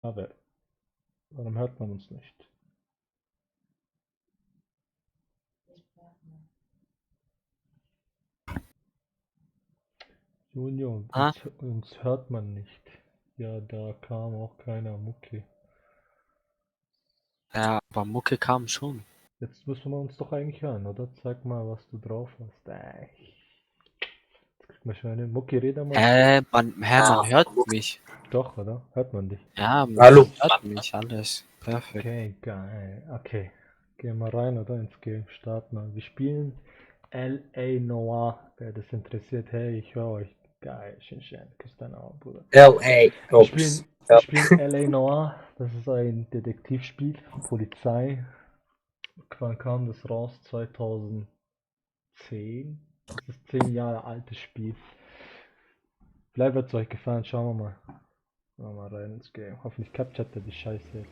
Aber warum hört man uns nicht? Junior, uns hört man nicht. Ja, da kam auch keiner Mucke. Ja, aber Mucke kam schon. Jetzt müssen wir uns doch eigentlich hören, oder? Zeig mal, was du drauf hast. Jetzt kriegt man schon eine Mucke, rede mal. Man hört mich. Doch, oder? Hört man dich? Ja, man Hallo. hört mich, alles. Perfekt. Okay, geil. Okay. Gehen wir rein, oder? Ins Game. Starten wir. Wir spielen L.A Noire. Wer das interessiert, hey, ich höre euch. Geil, schön, küsst deine Augen, Bruder. L.A. Wir spielen L.A Noire. Das ist ein Detektivspiel. Polizei. Wann kam das raus? 2010. Das ist 10 Jahre altes Spiel. Vielleicht wird es euch gefallen. Schauen wir mal. Gehen wir mal rein ins Game. Hoffentlich capturet er die Scheiße jetzt.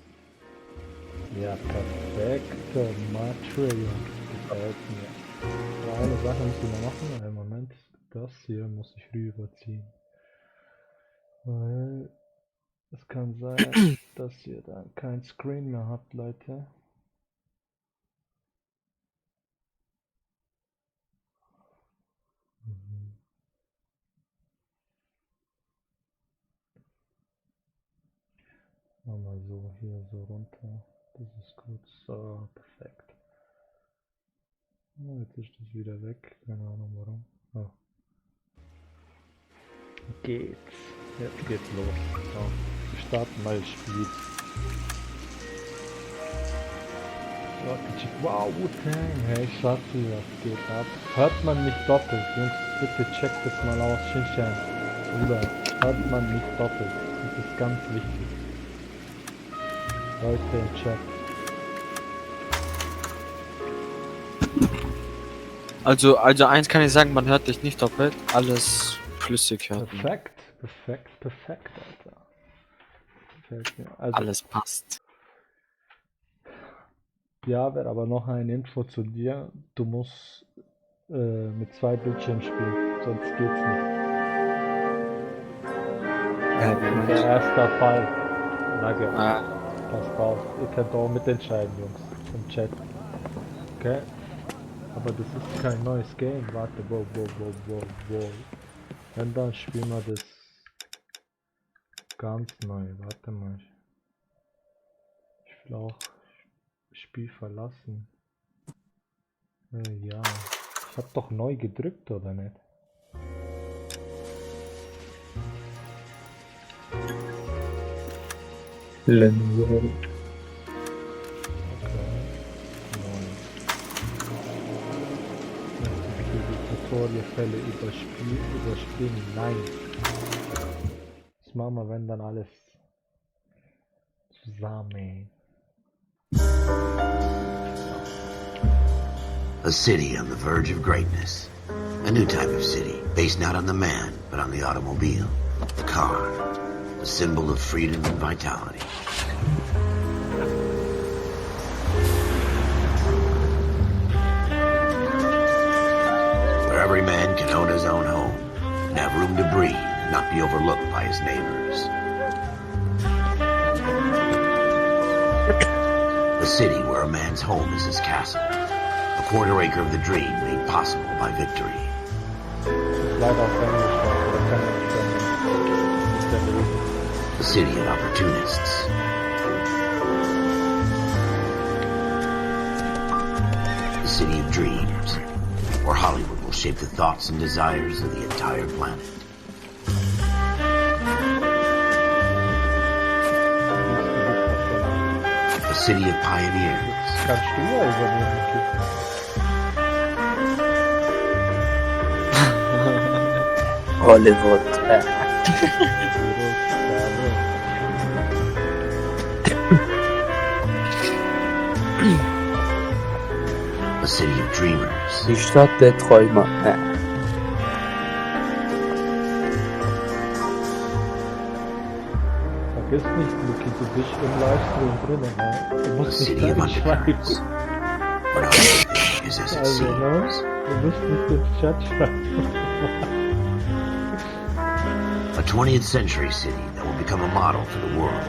Ja, perfekte Material. Gefällt mir. Aber eine Sache muss ich noch machen. Einen Moment. Das hier muss ich rüberziehen. Weil es kann sein, dass ihr dann kein Screen mehr habt, Leute. Machen wir so hier so runter. Das ist gut. So, perfekt. Oh, jetzt ist das wieder weg. Keine Ahnung warum. Oh. Geht's. Jetzt geht's los. So, wir starten ein neues Spiel. Wow, Wu-Tang. Hey, Schatzi, was geht ab? Hört man nicht doppelt. Jungs, bitte checkt das mal aus. Shinshan. Bruder, hört man nicht doppelt. Das ist ganz wichtig. Leute im Chat. Also eins kann ich sagen, man hört dich nicht doppelt. Alles flüssig hört man. Perfekt, Alter. Gefällt mir. Also, alles passt. ja, aber noch ein Info zu dir. Du musst mit 2 Bildschirmen spielen, sonst geht's nicht. Der erste Fall. Danke. Passt auf. Ihr könnt auch mitentscheiden, Jungs. Im Chat. Okay? Aber das ist kein neues Game. Warte, wow. Wenn dann spielen wir das ganz neu. Warte mal. Ich will auch Spiel verlassen. Ja. Ich hab doch neu gedrückt, oder nicht? Tutorial-Fälle überspringen. Nein. Das machen wir, wenn dann alles zusammen. A city on the verge of greatness. A new type of city, based not on the man, but on the automobile. The car. A symbol of freedom and vitality. Where every man can own his own home, and have room to breathe, and not be overlooked by his neighbors. A city where a man's home is his castle. A quarter acre of the dream made possible by victory. A city of opportunists. A city of dreams, where Hollywood will shape the thoughts and desires of the entire planet. A city of pioneers. Hollywood. A city of dreamers. Die Stadt der Träumer. Vergiss nicht, Luki, du bist im Livestream drinnen, ne? Du musst nicht reinschreiben. Also, ne? Du musst nicht ins Chat schreiben. A 20th century city that will become a model for the world.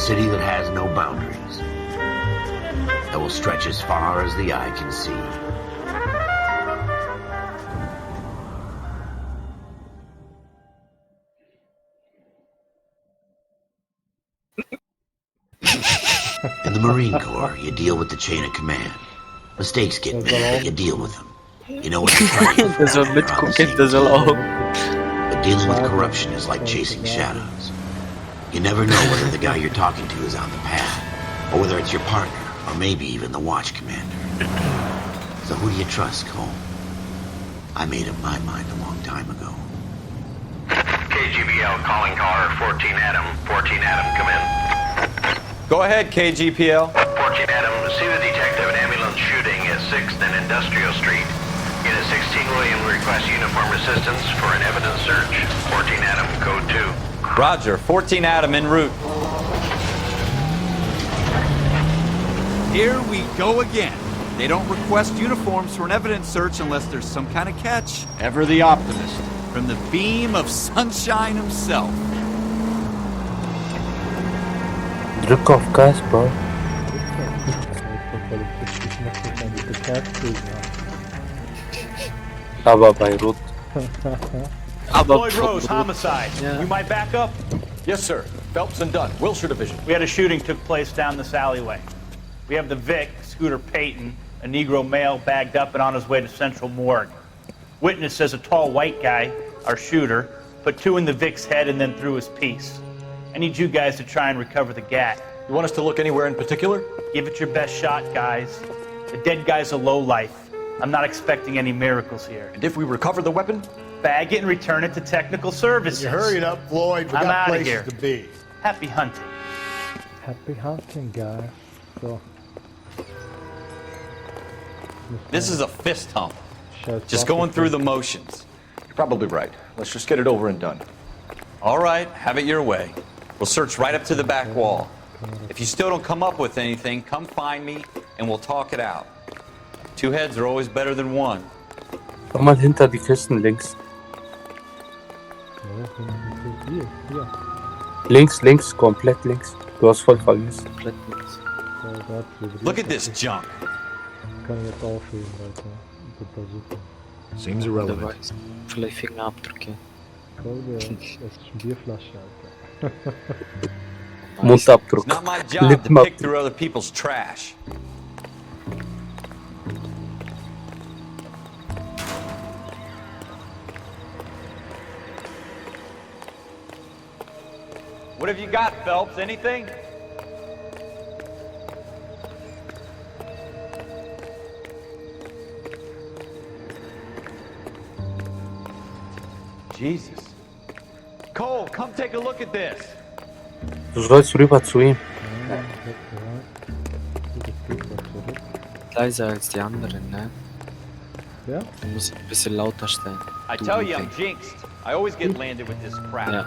city that has no boundaries, that will stretch as far as the eye can see. In the Marine Corps, you deal with the chain of command. Mistakes get made, but you deal with them. You know what you're fighting for. Das soll You're on the mitgucken, same das soll team. auch. But dealing with corruption is like chasing shadows. You never know whether the guy you're talking to is on the path, or whether it's your partner, or maybe even the watch commander. So who do you trust, Cole? I made up my mind a long time ago. KGBL calling caller 14 Adam. 14 Adam, come in. Go ahead, KGPL. 14 Adam, see the detective an ambulance shooting at 6th and Industrial Street. Unit 16 William requests uniform assistance for an evidence search. 14 Adam, code 2. Roger, 14 Adam en route. Here we go again. They don't request uniforms for an evidence search unless there's some kind of catch. Ever the optimist. From the beam of sunshine himself. Drück auf Gas, Bro. Aber bei Rot. Aber Floyd Rose, homicide. Yeah. We might back up. Yes, sir. Phelps and Dunn, Wilshire Division. We had a shooting took place down this alleyway. We have the Vic, Scooter Payton, a Negro male bagged up and on his way to Central Morgue. Witness says a tall white guy, our shooter, put 2 in the Vic's head and then threw his piece. I need you guys to try and recover the gat. You want us to look anywhere in particular? Give it your best shot, guys. The dead guy's a lowlife. I'm not expecting any miracles here. And if we recover the weapon? Bag it and return it to technical services. You hurry it up, Floyd. We I'm got outta places here. to be. Happy hunting. Happy hunting, guys. So. This is a fist hump. Scheiß Just Waffe. going through the motions. You're probably right. Let's just get it over and done. All right, have it your way. We'll search right up to the back wall. If you still don't come up with anything, come find me and we'll talk it out. 2 heads are always better than 1. Komm mal hinter die Kisten links. Hier. Links, links, komplett links. Du hast voll vergessen. komplett nichts. So, da hat's vibriert. Look at this junk. Kann ich jetzt aufheben, Alter. Super, super. Seems Wer irrelevant. weiß. Vielleicht Fingerabdrücke. Claudia, das ist eine Bierflasche, Alter. Mundabdruck. It's not my job to Lippenabdruck. pick through other people's trash. What have you got, Phelps? Anything? Jesus. Cole, come take a look at this. Du sollst rüber zu ihm. Leiser als die anderen, ne? Ja? Du musst ein bisschen lauter stellen. I Du tell you, I'm Ding. jinxed. I always get landed with this crap. Ja.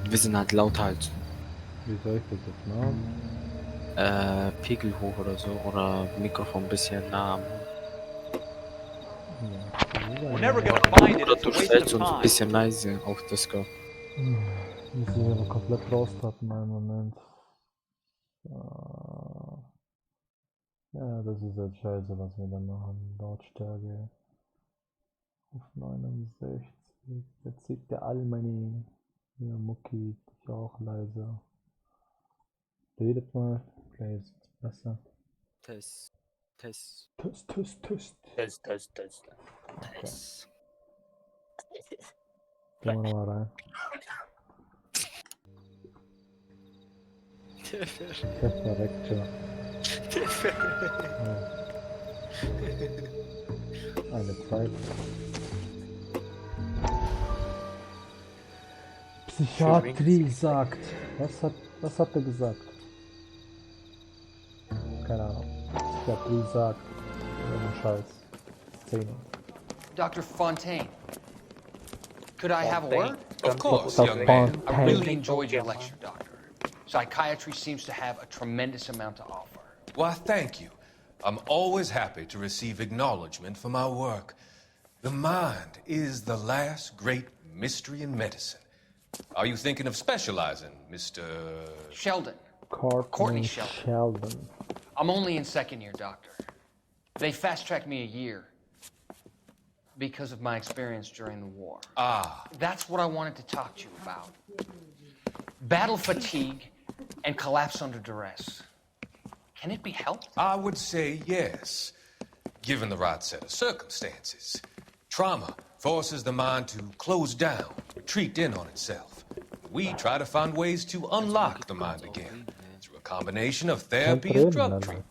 Wir sind halt lauter als Wie soll ich das jetzt machen? Pegel hoch oder so. Oder Mikrofon ein bisschen nah. We're never gonna find it. Oder It's du a waste stellst of uns ein time. bisschen leise auf Discord. Muss ich aber komplett raustappen, einen Moment. Ja, das ist jetzt scheiße, was wir da machen. Lautstärke auf 69. Jetzt sieht der all meine Mucki, ich auch leiser. Redet mal, vielleicht ist es besser. Test. Test. Test, Test, Test. Test, Test, Test. Test. Gehen wir nochmal rein. Perfekt, ja. Eine Zeit. Psychiatrie sagt. Was hat er gesagt? Keine Ahnung. Psychiatrie sagt. Irgendein Scheiß. Szene. Dr. Fontaine, could I have a word? Of course, Dr. young man. I really enjoyed your lecture, Doctor. Psychiatry seems to have a tremendous amount to offer. Why, thank you. I'm always happy to receive acknowledgement for my work. The mind is the last great mystery in medicine. Are you thinking of specializing, Mr. Sheldon, Courtney Sheldon. Sheldon. I'm only in second year, Doctor. They fast-tracked me a year because of my experience during the war. That's what I wanted to talk to you about. Battle fatigue and collapse under duress. Can it be helped? I would say yes, given the right set of circumstances. Trauma forces the mind to close down, retreat in on itself. We try to find ways to unlock the mind again through a combination of therapy and drug treatment.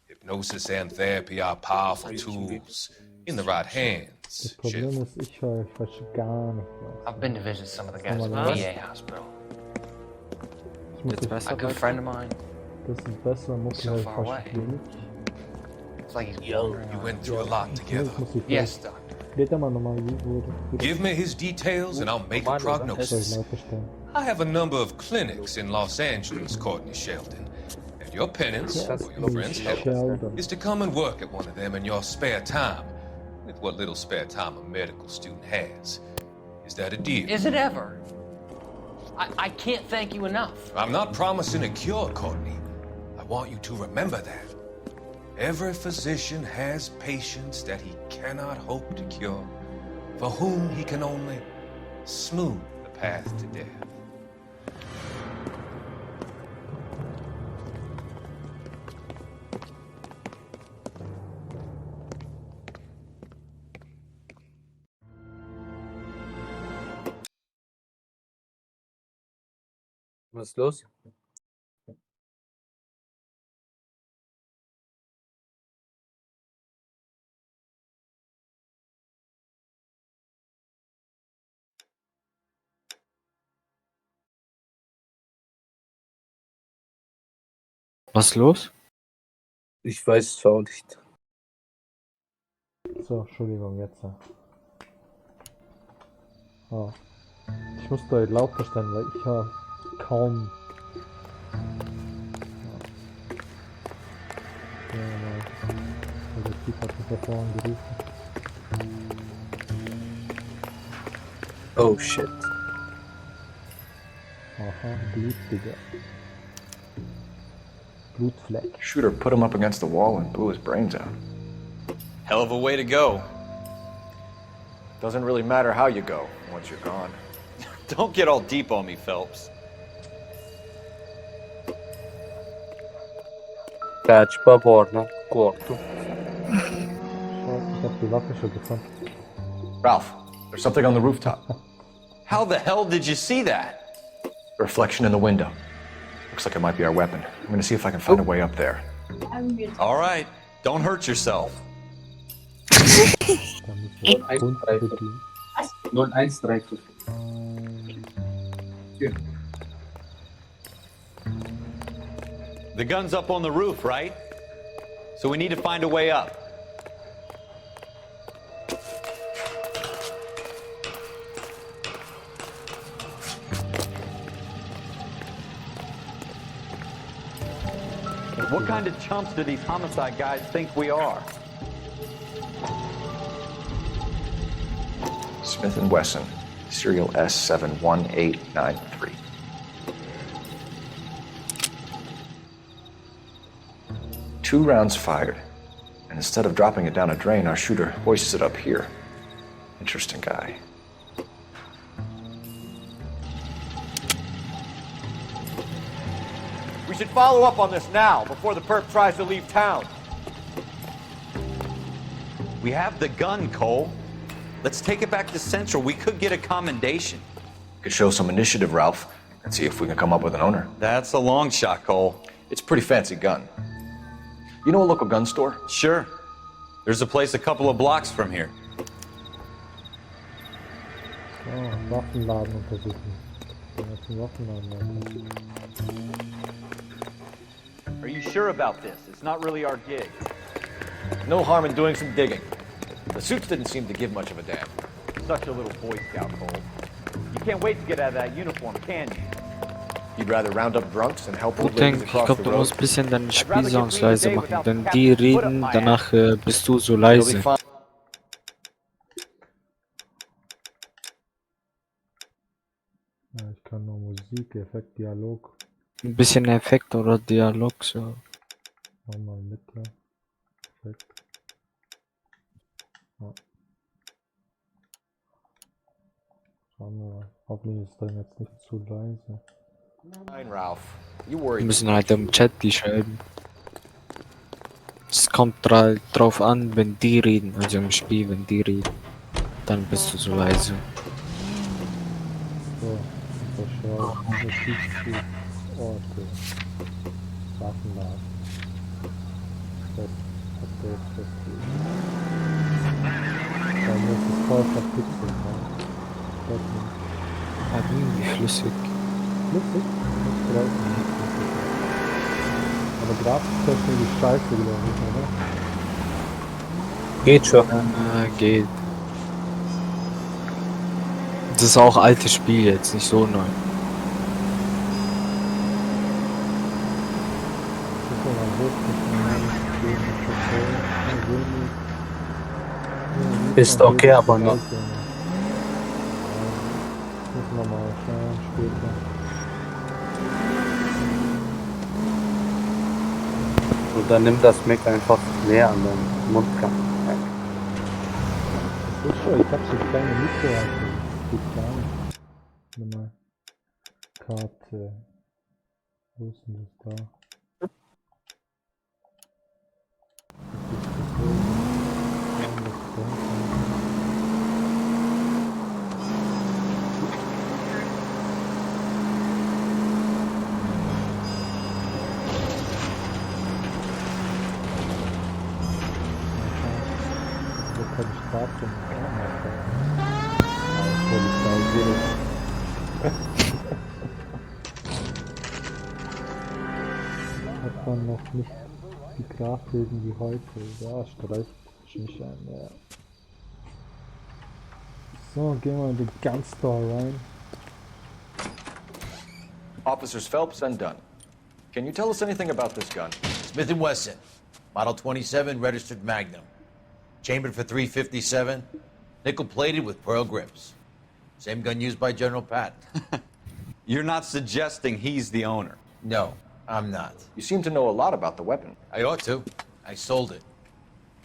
Hypnosis and therapy are powerful tools in the right hands. Das Problem ist, ich höre fast gar nicht was. I've been to visit some of the guys at the VA hospital. Ich muss dich, A good friend of mine. das ist besser, Mucki höre ich fast wenig. It's like he's wandering You around. went through a lot together. Yes, Doctor. Red mal nochmal, wo Give me his details and I'll make a soll ich prognosis. lauter stellen? I have a number of clinics in Los Angeles, Courtney Sheldon. And your penance, or your friend's help, Sheldon. is to come and work at one of them in your spare time, with what little spare time a medical student has. Is that a deal? Is it ever? I can't thank you enough. I'm not promising a cure, Courtney. I want you to remember that. Every physician has patients that he cannot hope to cure, for whom he can only smooth the path to death. Was ist los? Was ist los? Ich weiß es auch nicht. So, Entschuldigung, jetzt. Oh. Ich muss da lauter stellen, weil ich höre kaum. Der Typ hat mich da vorhin gerufen. Oh shit. Aha, Blut, Digga. Blutfleck. Shooter put him up against the wall and blew his brains out. Hell of a way to go. Doesn't really matter how you go once you're gone. Don't get all deep on me, Phelps. Kaçma Borna. Korktum. Ich hab die Waffe schon gefunden. Ralph, there's something on the rooftop. How the hell did you see that? A reflection in the window. Looks like it might be our weapon. I'm gonna see if I can find a way up there. All right, don't hurt yourself. Da müssen wir Hund bedienen. 0135. Hier. The gun's up on the roof, right? So we need to find a way up. What kind of chumps do these homicide guys think we are? Smith & Wesson, serial S71893. Two rounds fired, and instead of dropping it down a drain, our shooter hoists it up here. Interesting guy. We should follow up on this now, before the perp tries to leave town. We have the gun, Cole. Let's take it back to Central. We could get a commendation. Could show some initiative, Ralph, and see if we can come up with an owner. That's a long shot, Cole. It's a pretty fancy gun. You know a local gun store? Sure. There's a place a couple of blocks from here. Oh, Waffenladen untersuchen. Jetzt einen Waffenladen untersuchen. Are you sure about this? It's not really our gig. No harm in doing some digging. The suits didn't seem to give much of a damn. Such a little Boy Scout, Cole. You can't wait to get out of that uniform, can you? You'd rather round up drunks and help old Gut, ladies ich across glaube, the du musst road? ein bisschen deine Spielsongs leise machen. Wenn die reden, danach bist du so You'll be leise. fine. Ja, ich kann nur Musik, Effekt, Dialog. Ein bisschen Effekt oder Dialog, so. Mal mit, ja. Perfekt. Ja. Schauen wir mal. Hoffentlich ist dann jetzt nicht zu leise. Fine, Ralph. You Wir worry. müssen halt im Chat die schreiben. Es kommt drauf an, wenn die reden, also im Spiel, wenn die reden, dann bist du so leise. So, unterschreiben. Notizbuch. Orte. Waffenladen. Update festlegen. Dann ist es voll verpixelt, ne? Hat irgendwie flüssig. Flüssig? Nicht draußen, nicht flüssig. Aber grafiktechnisch ist scheiße, glaube ich, oder? Geht schon. Geht. Das ist auch altes Spiel jetzt, nicht so neu. Ist okay, aber noch. Müssen wir mal schauen später. Und dann nimm das Mac einfach näher an deinen Mund. Das ist schon, ich hab so kleine Mikro, also das geht gar nicht. Nochmal. Karte. Wo ist denn das da? Hat man noch nicht die Grafbilden wie heute. Ja, streicht mich ein, ja. So, gehen wir in den Gun Store rein. Officers Phelps and Dunn. Can you tell us anything about this gun? Smith & Wesson, Model 27, registered Magnum. Chambered for .357, nickel-plated with pearl grips. Same gun used by General Patton. You're not suggesting he's the owner? No, I'm not. You seem to know a lot about the weapon. I ought to. I sold it.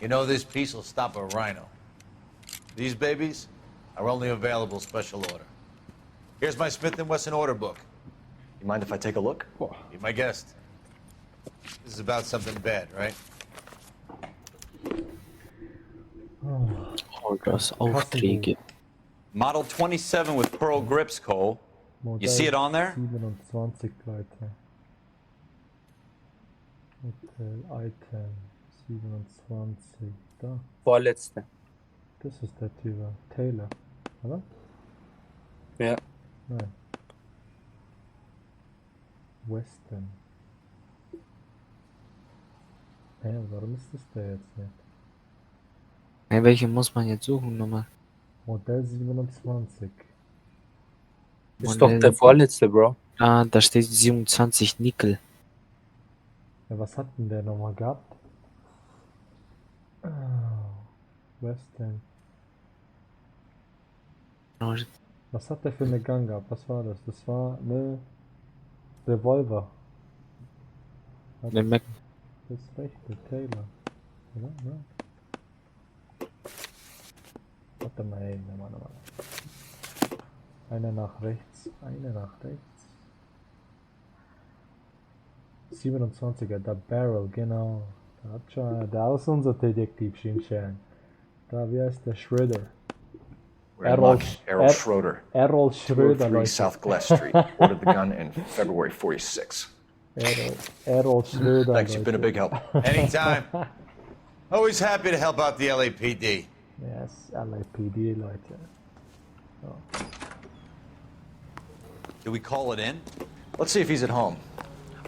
You know, this piece will stop a rhino. These babies are only available special order. Here's my Smith & Wesson order book. You mind if I take a look? Be my guest. This is about something bad, right? Orgas, Aufträge. Model 27 with pearl grips, Cole. You see it on there? 27, Leute. Hotel, Item, 27, da. Vorletzte. Das ist der Typ, Taylor, oder? Ja. Nein. Western. Warum ist das der jetzt nicht? Hey, welche muss man jetzt suchen nochmal? Modell 27. Ist doch der vorletzte, Bro. Ah, da steht 27 Nickel. Ja, was hat denn der nochmal gehabt? Western. Was hat der für eine Gun gehabt? Was war das? Das war eine Revolver. Der Mac. Das ist recht, der Taylor. Oder? Ja. Warte mal, ey, nochmal. Einer nach rechts, einer nach rechts. 27er, der Barrel, genau. Da hat schon, da ist unser Detektiv Schimschan. Da, wie heißt der? Schroeder. Errol Schroeder. Errol Schroeder, 203 Leute. South Glass Street. Ordered the gun in February 46. Errol Schroeder. Thanks, you've been a big help. Anytime. Always happy to help out the LAPD. Yes, LAPD, Leute. So. Do we call it in? Let's see if he's at home.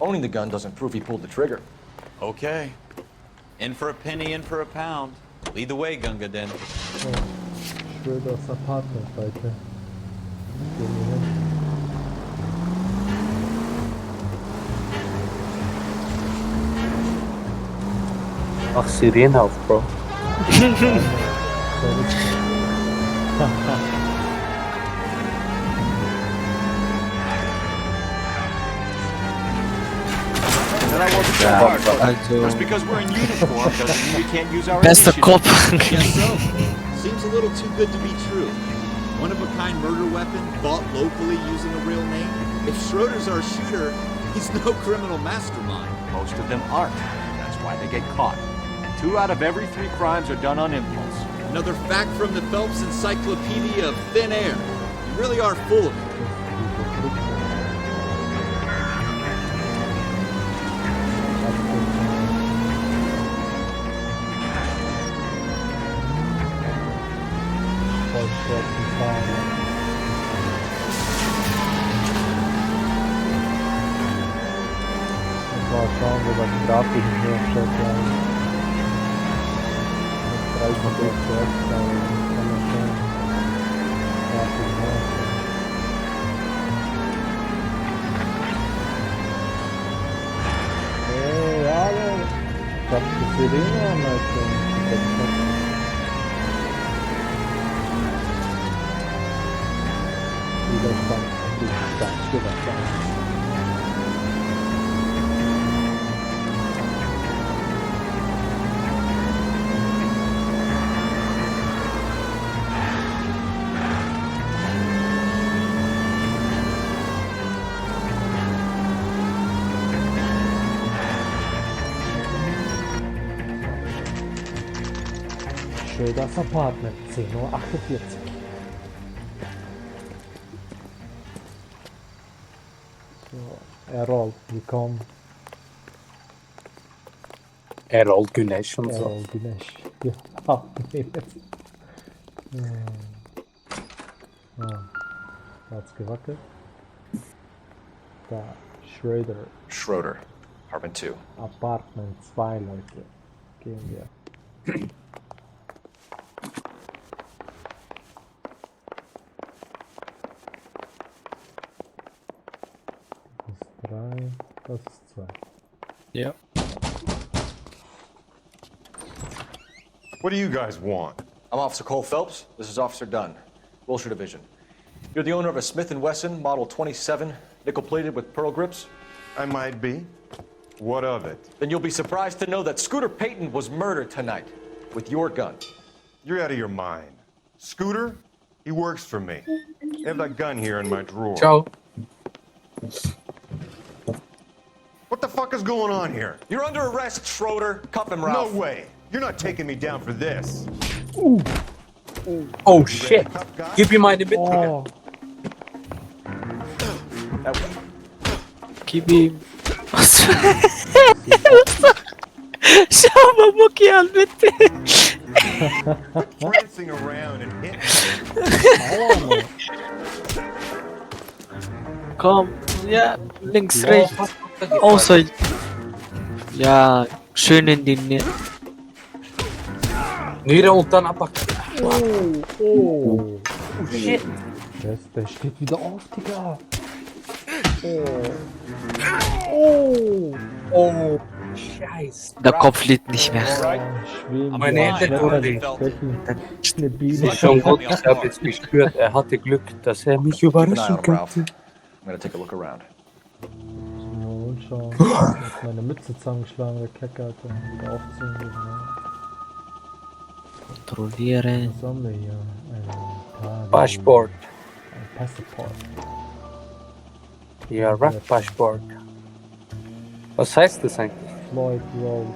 Owning the gun doesn't prove he pulled the trigger. Okay. In for a penny, in for a pound. Lead the way, Gunga Den. So. Schröders Apartment, Leute. Gehen wir hin. Mach Sirene auf, Bro. Ja, Just also because we're in uniform doesn't mean we can't use our bester initiative. Kopf. Seems a little too good to be true. One-of-a-kind murder weapon bought locally using a real name? If Schroeder's our shooter, he's no criminal mastermind. Most of them aren't. That's why they get caught. 2 out of every 3 crimes are done on impulse. Another fact from the Phelps Encyclopedia of Thin Air. You really are full of it. Mal schauen, wo das Grafik hier steht. Mit 3 zuerst, kann man schon Grafik machen. Hey, alle! Ich hab die Sirene an, Alter. Widerstand, Widerstand. Schöders Apartment, 10:48 Uhr. So, Errol, willkommen. Errol Güneş und so. Errol Güneş. Ja, nee, jetzt. Da hat's gewackelt. Da, Schroeder. Schroeder, Apartment 2. Apartment 2, Leute. Gehen wir. Das ist 3, das ist 2. Ja. What do you guys want? I'm Officer Cole Phelps. This is Officer Dunn, Wilshire Division. You're the owner of a Smith & Wesson Model 27, nickel-plated with pearl grips? I might be. What of it? Then you'll be surprised to know that Scooter Payton was murdered tonight with your gun. You're out of your mind. Scooter? He works for me. I have that gun here in my drawer. Ciao. What the fuck is going on here? You're under arrest, Schroeder. Cuff him, Ralph. No way. You're not taking me down for this. Ooh. Oh shit. Gib ihm eine mit. Oh. Gib ihm. Was für... Schau mal Mucki an, bitte. Prancing around and hitting. Komm, ja, links, rechts. Außer... Ja, schön in die Nähe. Nieder und dann ab. Oh, shit. Der steht wieder auf, Digga. Oh, scheiße. Der Kopf liegt nicht mehr. Meine Hände Eine Biene. Schon gut, ich habe jetzt gespürt, er hatte Glück, dass er mich überraschen könnte. I'm gonna take a look around. Und schauen. Ich hab meine Mütze zusammengeschlagen, der Kecke, Alter. Wieder aufziehen müssen. Kontrollieren. Was haben wir hier? Ein Passport. Ein Passport. Ja, Rap Passport. Was heißt das eigentlich? Floyd Rose.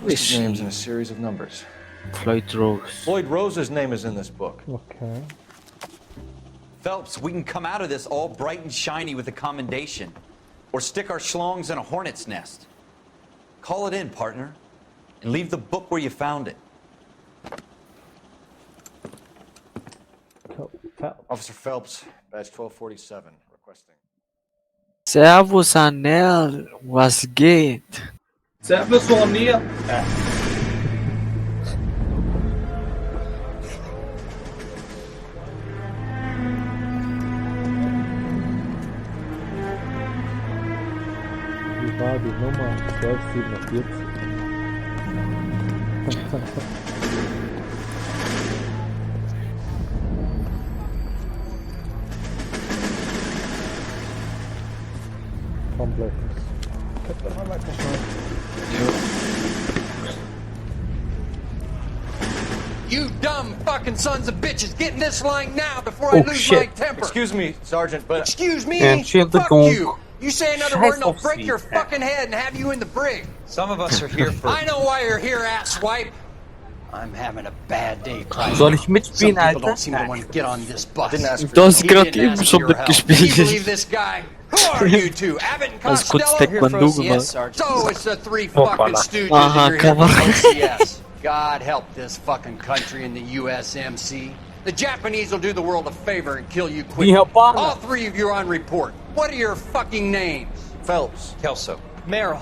His name's in a series of numbers. Floyd Rose. Floyd Rose's name is in this book. Okay. Phelps, we can come out of this all bright and shiny with a commendation. Or stick our schlongs in a hornet's nest. Call it in, partner. And leave the book where you found it. Officer Phelps, badge 1247, requesting. Servus Anel, was geht? Servus Anel. Wie war die Nummer? 1247. Komplett. Könnte man weiter schauen. You dumb fucking sons of bitches, get in this line now before I lose my temper. Excuse me, Sergeant, but... Excuse me? And shield the Fuck gong. you. You say another word and I'll break your fucking head and have you in the brig. Some of us are here for... I know why you're here, asswipe. I'm having a bad day, Private. Soll ich mitspielen, Some people Alter? don't seem to want to get on this bus. Du hast gerade eben schon You mitgespielt. believe this guy? Who are you two? Abbott and Hast kurz Costello? Taekwondo gemacht. So it's the three fucking stooges Aha, that you're here Kamera. from OCS. God help this fucking country and the USMC. The Japanese will do the world a favor and kill you quick. All three of you are on report. What are your fucking names? Phelps. Kelso. Merrill.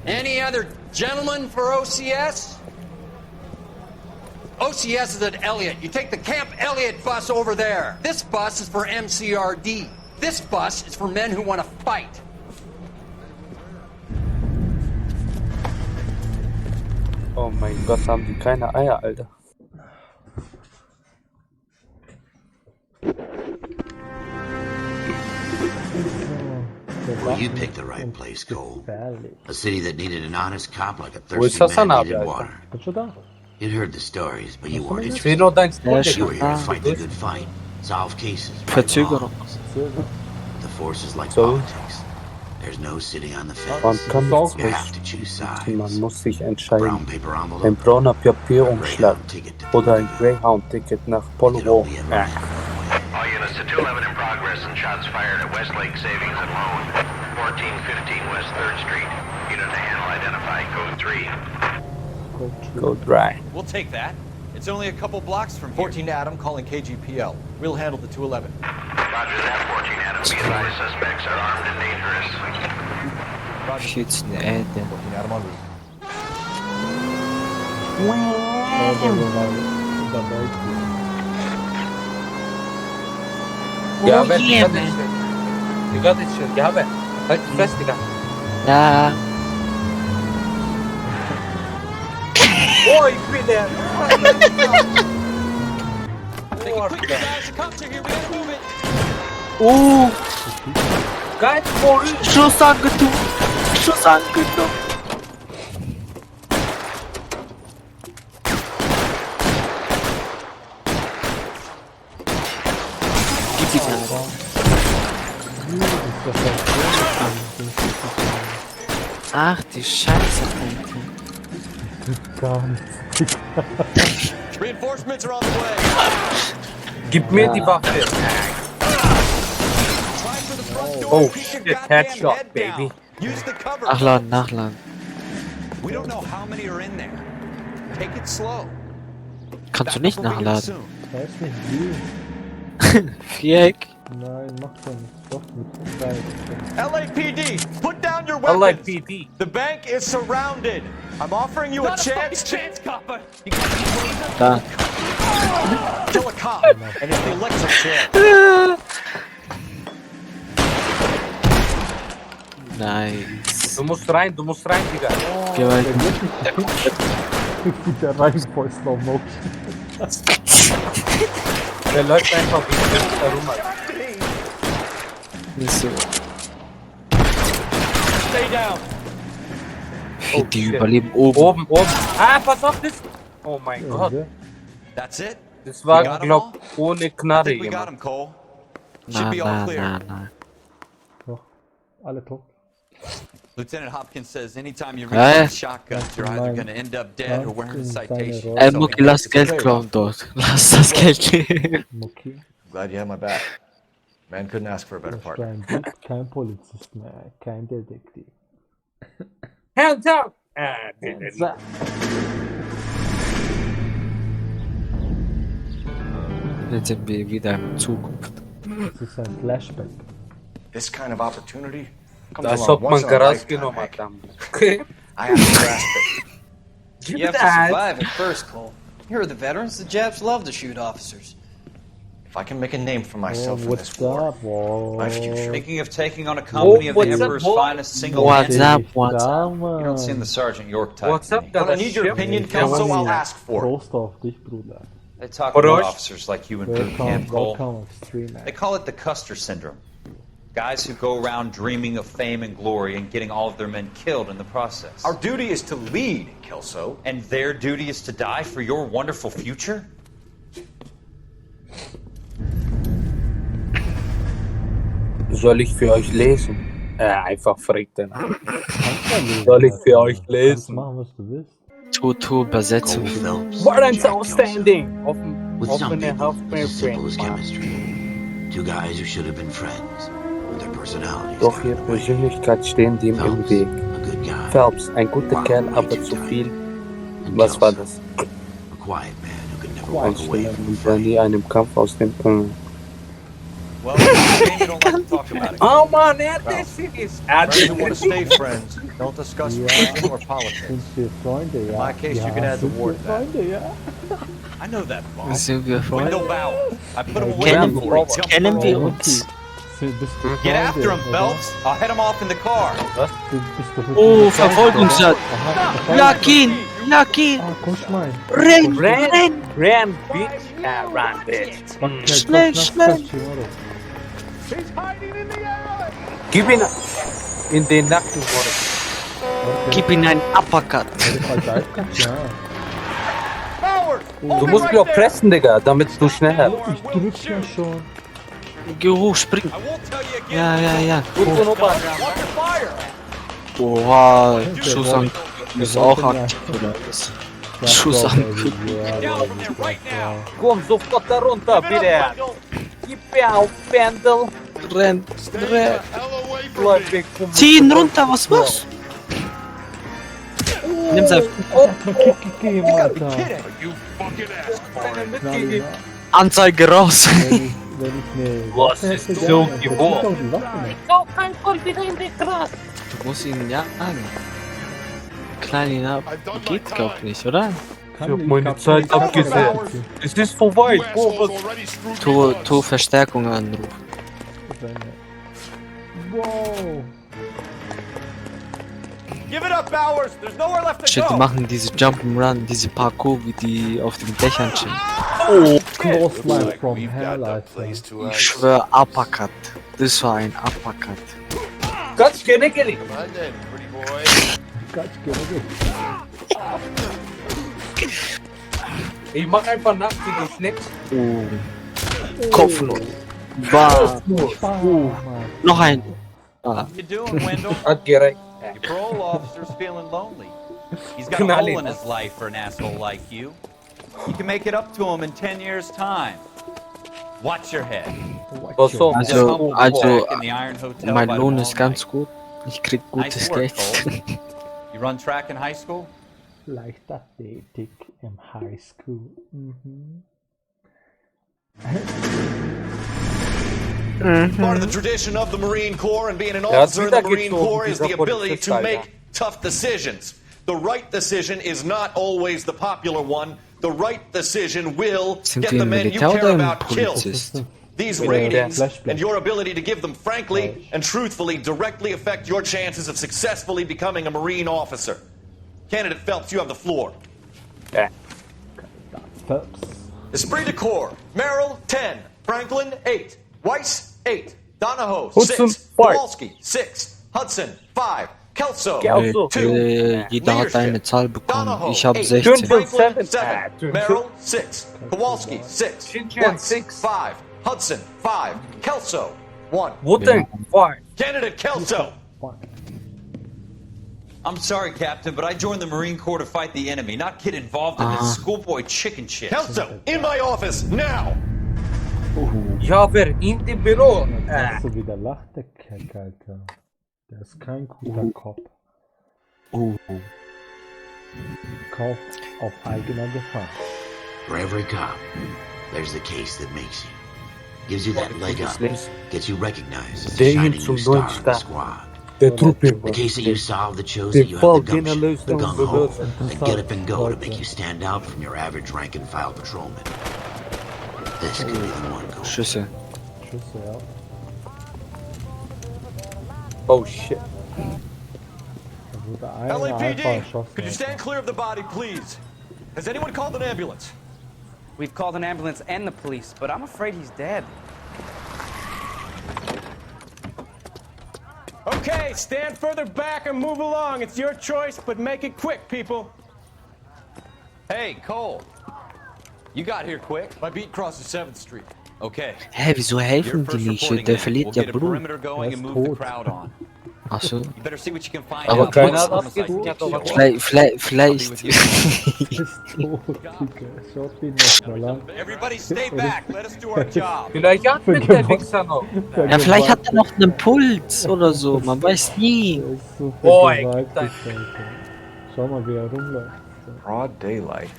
Any other gentlemen for OCS? OCS is at Elliott. You take the Camp Elliott bus over there. This bus is for MCRD. This bus is for men who want to fight. Oh mein Gott, haben die keine Eier, Alter. Well, you picked the right place, Cole. A city that needed an honest cop like a Wo ist thirsty das man dann, needed Alter? water. You'd heard the stories, but you weren't Ich will nur dein interested. You were here to fight the good fight, solve cases, right Verzögerung. wrongs. The force is like So. politics. There's no sitting on the Man fence. kann nichts You have to choose sides. Man muss sich Brown entscheiden. paper envelope, Ein brauner Papierumschlag oder ein Greyhound-Ticket nach Polro. All units to 211 in progress and shots fired at Westlake Savings and Loan, 1415 West 3rd Street. Unit to handle identify code 3. Go dry. We'll take that. It's only a couple blocks from here. 14 Adam calling KGPL. We'll handle the 211. Roger that, 14 Adam. Be advised, suspects are armed and dangerous. Shit's in Eden. 14 Adam en route. Ja, aber Digga, das ist schön. Digga, das ist schön. Ja, aber halt dich fest, Digga. Ja. Oh, ich bin der. Geil, Schuss angetan. Schuss angetan. Gib die Kamera. Ach, die Scheiße, Alter. Gar nichts. Reinforcements are on the way. Gib mir die Waffe. Oh shit, Headshot, baby. Use the cover. Nachladen, nachladen. We don't know how many are in there. Take it slow. Kannst du nicht nachladen? Er ist nicht blue. Viereck. Nein, macht er nicht. Doch mit Zeit. LAPD, put down your weapons. LAPD. The bank is surrounded. I'm offering you a chance. copper. Da. Kill a cop, and it's the electric chair. Nice. Du musst rein, Digga. Geh weiter. Der rein voll Slow Motion. Der läuft einfach wie ein Wind herum. Nicht so. Stay down. Wie die überleben oben. Oben. Ah, pass auf, das. Oh mein Gott. That's it? Das war, We got 'em glaub, ohne I Knarre think we got jemand. him, Cole. Na, Should be all na, clear. na, na. Doch, alle tot. Lieutenant Hopkins says anytime you Hey. reach shotguns, you're either going to end up dead or wearing a citation. Mucki, lass Geld klauen dort. Lass das Geld nehmen. Mucki. Glad you had my back. Man couldn't ask for a better partner. Kein Polizist mehr, kein Detektiv. Hands up! Jetzt sind wir wieder in Zukunft. Das ist ein Flashback. This kind of opportunity comes Als along ob man once in a Gras lifetime. genommen hat. I have to grasp it. Give You have to that. survive at first, Cole. Here are the veterans. The Japs love to shoot officers. If I can make a name for myself in this What's war, up, whoa? my future. Thinking of taking on a company of the what's up, Emperor's boy? finest single What's man? up, what's up? You don't seem the Sergeant York type. What's to up, me. da But I need your opinion, Kelso. I'll ask for it. Prost auf dich, Bruder. They talk Prost. about officers like you in boot camp, Cole. Welcome auf Stream. They call it the Custer syndrome. Guys who go around dreaming of fame and glory and getting all of their men killed in the process. Our duty is to lead, Kelso. And their duty is to die for your wonderful future? Soll ich für euch lesen? Einfach fragt er. Soll ich für euch lesen? Machen, was du willst. Tutu Übersetzung. Warrants outstanding! With some Offene people, it's as simple Haftbefehl. as chemistry. Two guys who should have been friends, but their personalities Doch got ihre in the way. Persönlichkeit stehen dem im Weg. A good guy, Phelps, ein guter Kerl, aber zu viel. Was war das? a quiet man who could never walk away Einsteller, from a der nie einem Kampf aus dem... Well, maybe you don't like to talk about it. Oh man, er hat das ist... Friends who want to stay friends don't discuss religion or politics. Sind wir Freunde, ja? In my case, you can add the sind wir word that. Freunde, ja? I know that, Bob. Sind wir Freunde? Window Bauer. I put him away Kennen, before he jumped kennen wir through. uns? Bist du Freunde, Get after him, oder? Phelps. I'll head him off in the car. Bist du wirklich Oh, Freunde, Verfolgungsjagd. oder? Lakin! Lakin! Ah, koş mal. Renn! Ren, Renn! Ren, bitch. Run, bitch. Bak, gel, Schnell, koş, nasıl schnell. kaçayım oğlum? Gib ihn in den Nacken, Bruder. Gib ihm einen Uppercut. Herif acayip kaç ya. Du musst mich auch pressen, Digga, damit du schneller. Ich drück ja schon. Geh hoch, spring. Ja, ja, ja. Gut und oben. Oha, Schuss ist auch aktiv, oder was? Schuss an. Komm sofort da runter, bitte. Gib mir auf, Pendel. Renn, renn. Bleib weg vom... Zieh ihn runter, was machst du? Nimm's einfach. Mal Kick gegeben, Alter. Anzeige raus. Wenn ich ne Was Waffe ist hätte, so dann hätte ich geworden? auch die Waffe nicht. Oh, kein Gott, wieder in die Kraft. Du musst ihn jagen. Klein ihn ab. Geht glaub nicht, oder? Ich hab meine Zeit abgesetzt. Es ist vorbei. Tu Verstärkung anrufen. Wow. Give it up, Bowers. There's nowhere left to Shit, die go. machen diese Jump'n'Run, diese Parkour, wie die auf den Dächern chillen. Oh, close line from hell, Alter. Ich schwör, Uppercut. Das war ein Uppercut. Ganz genickelig. Ganz genau. Ich mach einfach nach wie die Snacks. Kopfnuss. War. Noch ein. Ah. What you doing, Wendell? Hat gereicht. Your parole officer's feeling lonely. He's got a Knall hole ihn. in his life for an asshole like you. You can make it up to him in 10 years' time. Watch your head. Pass auf. Also, Back in the Iron Hotel mein by the Lohn Mall ist ganz Night. gut. Ich krieg gutes Nice work, Geld. Cole. You run track in high school? Leichtathletik im High School. Mhm. Part of the tradition of the Marine Corps and being an Ja, officer in the wieder Marine geht's Corps um is the dieser ability to Polizist, make tough decisions. The right decision is not always the popular one. The right decision will Sind get wir the im men you Militär care oder im about killed. Polizist? These Yeah, ratings flashback. and your ability to give them frankly and truthfully directly affect your chances of successfully becoming a Marine officer. Candidate Phelps, you have the floor. Ja. Phelps. Esprit de Corps, Merrill 10, Franklin 8, Weiss 8, Donahoe Hudson, 6, 5. Kowalski 6, Hudson 5, Kelso Kelso. 2, Jeder hat eine Zahl bekommen. Donahoe Ich habe 8, 16. Franklin 7. 7, Merrill 6, Kowalski 6, Chinchilla Weiss 6. 5, Hudson 5, Kelso 1. Wooten, 5. Candidate Kelso. I'm sorry, Captain, but I joined the Marine Corps to fight the enemy, not get involved in this schoolboy chicken shit. Kelso, in my office now. Ja, wer in dem Büro? Hast du wieder lacht, der Keck, Alter. Der ist kein guter Cop. Kauft auf eigener Gefahr. For every cop, there's the case that makes you. Gives you that leg up. Gets you recognized as a Der shining ihn new zum star neuen in the Star. squad. Der Truppe. The case that you solved that shows Der that you Fall have the gehen gumption, the erlöst und gung-ho, bewirkt. the get up and go to make you stand out from your average rank-and-file patrolman. This could be the one goal. Schüsse. Schüsse, ja. Oh shit. Da wurde einer einfach LAPD, erschossen. could you stand clear of the body, please? Has anyone called an ambulance? We've called an ambulance and the police, but I'm afraid he's dead. Okay, stand further back and move along. It's your choice, but make it quick, people. Hey, Cole. You got here quick. My beat crosses 7th Street. Okay. Hä, wieso helfen die nicht? Der verliert ja Blut. Ach so. Aber keiner hat abgesichert, doch was. Vielleicht. Everybody stay back. Let us do our job. Vielleicht atmet der Wichser noch. Ja, vielleicht hat er noch einen Puls oder so, man weiß nie. Boah, ey, Schau mal, wie er rumläuft. Broad daylight.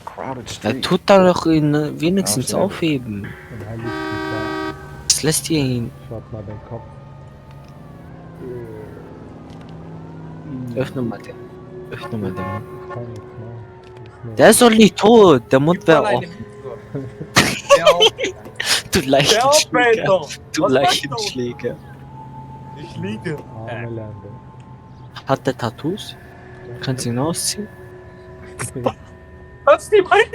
Crowded Er street. tut da doch ihn wenigstens aufheben. Das lässt ihr ihn. Schaut mal den Kopf. Öffne mal den. Der ist doch nicht tot, der Mund wäre offen. Du Leichenschläger. Du Leichenschläger. Ich liege. Hat der Tattoos? Kannst du ihn ausziehen? Was die meinen?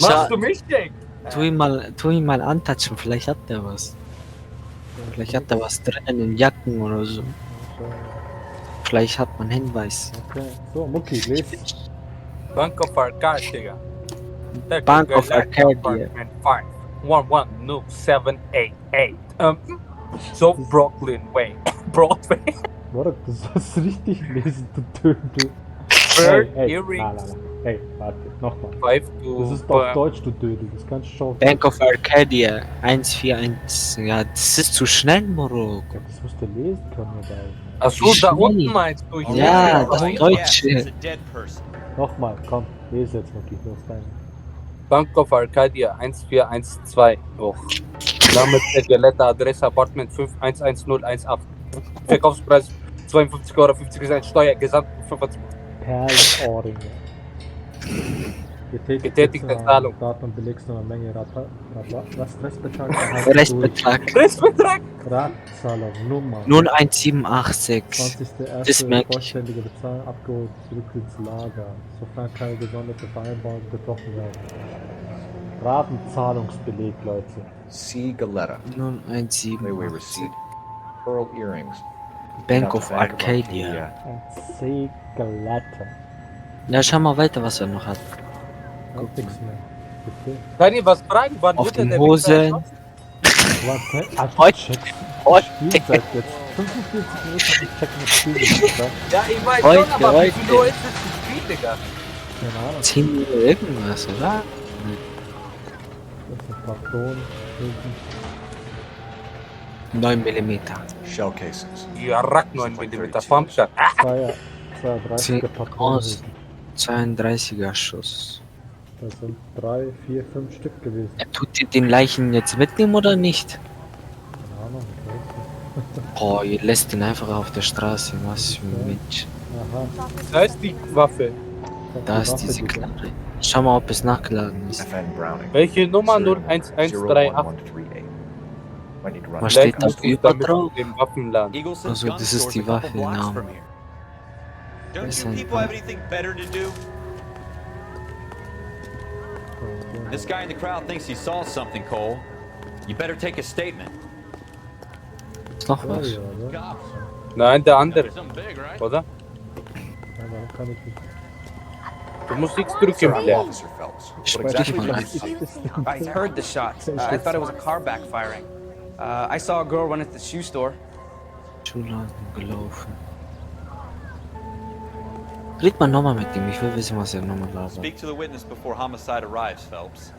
Machst du mich denk? Tu ihn mal antatschen, vielleicht hat der was. Vielleicht hat er was drin in Jacken oder so. Vielleicht hat man Hinweis. Okay, so, Mucki, lese. Bank of Arcade, Digga. Bank of Arcade. 111788. So Brooklyn Way. Broadway. Warte, du sollst richtig lesen, du Dödel. Bird Hey, Earrings. hey, warte, nochmal. 5 to. Das ist auf Deutsch, du Dödel, das kannst du schon. Bank of Arcadia 141. Ja, das ist zu schnell, Moro. Ja, das musst du lesen können, dabei. Achso, da unten meinst du? Ja, das Deutsche. Nochmal, komm, lese jetzt, Mucki, das ist dein. Bank of Arcadia 1412. Oh. Name Skelette, Adresse Apartment 511018. Verkaufspreis 52,50 €, Steuer, Gesamt 25. Perlenohrringe. Getätigte Zahlung. Daten und Belegsnummer, Menge, was? Restbetrag? Restbetrag? Ratzahlung, Nummer. 01786. 20.01. Das merke ich. Vollständige Bezahlung, abgeholt, zurück ins Lager. Sofern keine gesonderte Vereinbarung getroffen werden. Ratenzahlungsbeleg, Leute. C. Galetta. 017. Layaway receipt. Pearl earrings. Bank of Arcadia. Ein C-Glatte. Ja, schau mal weiter, was er noch hat. Hat nichts mehr. Bitte. Kann ich was fragen? Wann Auf wird denn den der Wichser Hosen. erschossen? Warte, Heute. Spiel seit jetzt 45 Minuten, ich check das Spiel nicht, oder? Ja, ich weiß Heute, schon, aber wie viel Uhr heute. ist das Spiel, Digga? Keine Ahnung. 10 Uhr irgendwas, oder? Das ist ein Patron. 9 mm. Shell casings. Ja, Rack 9 mm Pumpshot. 32er Patronen. 32er Schuss. Das sind 3, 4, 5 Stück gewesen. Er tut ihr den Leichen jetzt mitnehmen oder nicht? Keine Ahnung, ich weiß nicht. Boah, ihr lässt ihn einfach auf der Straße. Was für ein Mensch. Aha. Da ist die Waffe. Da ist diese Knarre. Schau mal, ob es nachgeladen ist. FN Browning. Welche Nummer? 01138. Was steht da Vielleicht über musst du drauf? damit im Waffenladen. Also, das ist die Waffe, Name. Don't you people have anything better to do? This guy in the crowd thinks he saw something, Cole. You better take a statement. Ist noch was? Ja, oder? Nein, der andere. Oder? Ja, warum kann ich nicht? Du musst nichts drücken, Blair. Officer Phelps. Sprich mal ein. I heard the shots. I thought it was a car backfiring. I saw a girl run at the shoe store. Schuhladen gelaufen. Red mal nochmal mit ihm, ich will wissen, was er nochmal labert. Speak to the witness before homicide arrives, Phelps.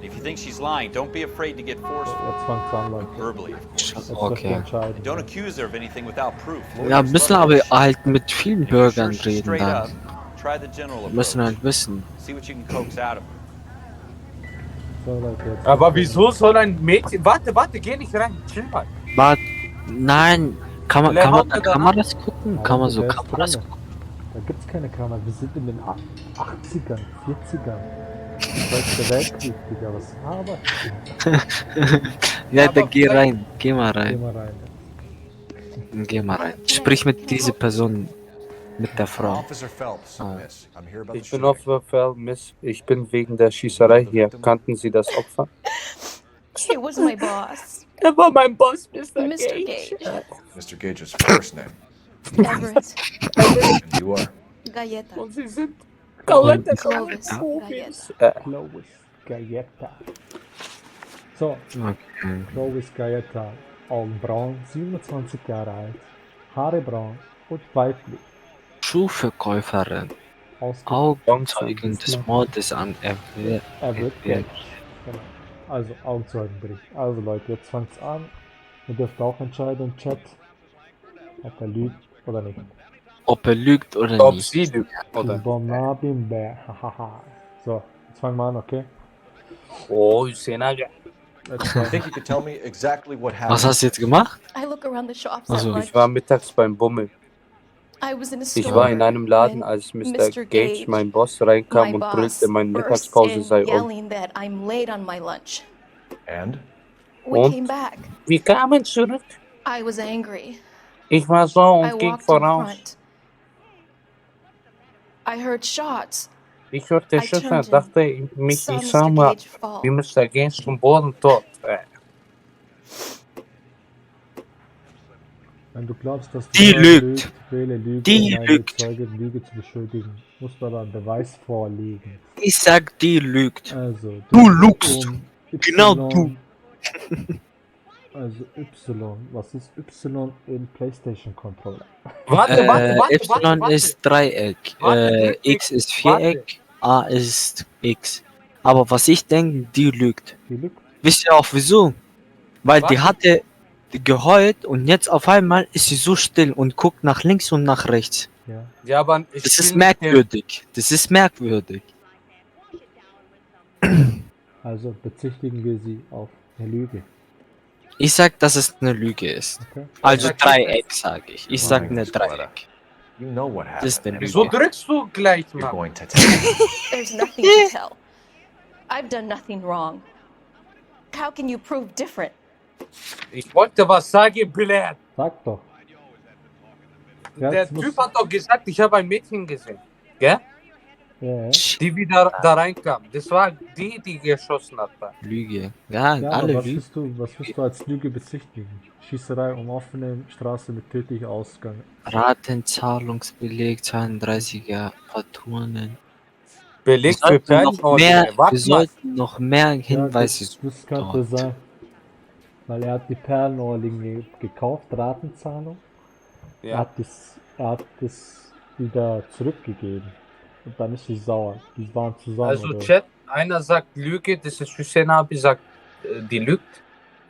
If you think she's lying, don't be afraid to get forceful. Jetzt fangt's an, Leute. Verbally, of course. Jetzt wird Okay. entscheiden. Don't accuse her of anything without proof. Ja, müssen aber halt mit vielen If you're Bürgern sure she's reden straight up, dann. try the general Wir approach. müssen halt wissen. See what you can coax out of her. So, Leute, jetzt. Aber wieso soll ein Mädchen... Warte, geh nicht rein. Chill mal. Warte, nein, kann man das gucken? Kann man so Der ist Kameras drinne. gucken? Da gibt's keine Kamera, wir sind in den 80ern, 40ern. Zweiter Weltkrieg, Digga, was arbeitet Ja, dann geh rein, geh mal Geh rein, mal rein. geh mal rein. Sprich mit dieser Person, mit der Frau. Officer Phelps, miss. I'm here about the Ich bin shooting. auf Miss. Ich bin wegen der Schießerei hier. Kannten Sie das Opfer? It was my boss. Er war mein Boss, Mr. Mr. Gage. Gage. Mr. Gage's first name. Everett. And you are? Galleta. Und sie sind Galetta Clovis. Profis. Clovis Galletta. So, Okay. Clovis Galletta, Augenbrauen, 27 Jahre alt, Haare braun und weiblich. Schuhverkäuferin. Augenzeugin des Mordes an Everett Gage. Genau. Also Augenzeugenbericht. Also Leute, jetzt fangt's an. Ihr dürft auch entscheiden im Chat, ob er lügt oder nicht. Ob er lügt oder Ob nicht. sie lügt, oder? Hahaha. So, jetzt fangen wir an, okay? Oh, Hüseyin Aga. I think you could tell me exactly what happened. Was hast du jetzt gemacht? I look around the shops Also, at lunch. Ich war mittags beim Bummeln. I was in a store. Ich war in einem Laden, als Mr. Mr. Gage, mein Boss, reinkam und brüllte, meine Mittagspause sei um. yelling that I'm late on my lunch. And? We Und? came back. Wir kamen zurück. I was angry. Ich war so I und ging walked in voraus. front. I heard shots. Ich hörte I Schüsse, turned dachte and ich saw sah Mr. mal, Gage fall. wie Mr. Gage zum Boden tot. Wenn du glaubst, dass Die du lügt. wähle Lüge, Die um eine lügt. Zeugin Lüge zu beschuldigen, musst du aber einen Beweis vorlegen. Ich sag, die lügt. Also, Du lügst. Y, Genau du. Also Y, was ist Y im PlayStation-Controller? Y ist Dreieck, Warte, X ist Viereck, A ist X. Aber was ich denke, die lügt. Die lügt? Wisst ihr auch wieso? Weil die Warte. hatte geheult und jetzt auf einmal ist sie so still und guckt nach links und nach rechts. Ja. Ja, aber Das ist merkwürdig. Das ist merkwürdig. Also bezichtigen wir sie auf eine Lüge. Ich sag, dass es eine Lüge ist. Okay. Also sag, Dreieck sage ich. Ich sag Lying, eine Miss Coletta. Dreieck. You know what Das ist happened. eine Wieso Lüge. drückst du gleich, You're Mann? going to tell me. There's nothing to tell. I've done nothing wrong. How can you prove different? Ich wollte was sagen, Blät. Sag doch. Ja, Der jetzt muss- Typ hat doch gesagt, ich habe ein Mädchen gesehen. Gell? Ja, Die wieder da reinkam. Das war die, die geschossen hat. Da. Lüge. Ja, ja, alle aber Lügen. was wirst du als Lüge bezichtigen? Schießerei um offene Straße mit tödlichem Ausgang. Ratenzahlungsbeleg, 32er Patronen. Beleg Wir für sollten noch Perlen mehr, oder? wir Warte mal. sollten noch mehr Hinweise Ja, das könnte dort. sein. Weil er hat die Perlenohrlinge gekauft, Ratenzahlung. Er Ja. hat das wieder zurückgegeben. Und dann ist sie sauer. Die waren zusammen. Also oder? Chat, einer sagt Lüge, das ist Hüseyin Abi, sagt, die lügt.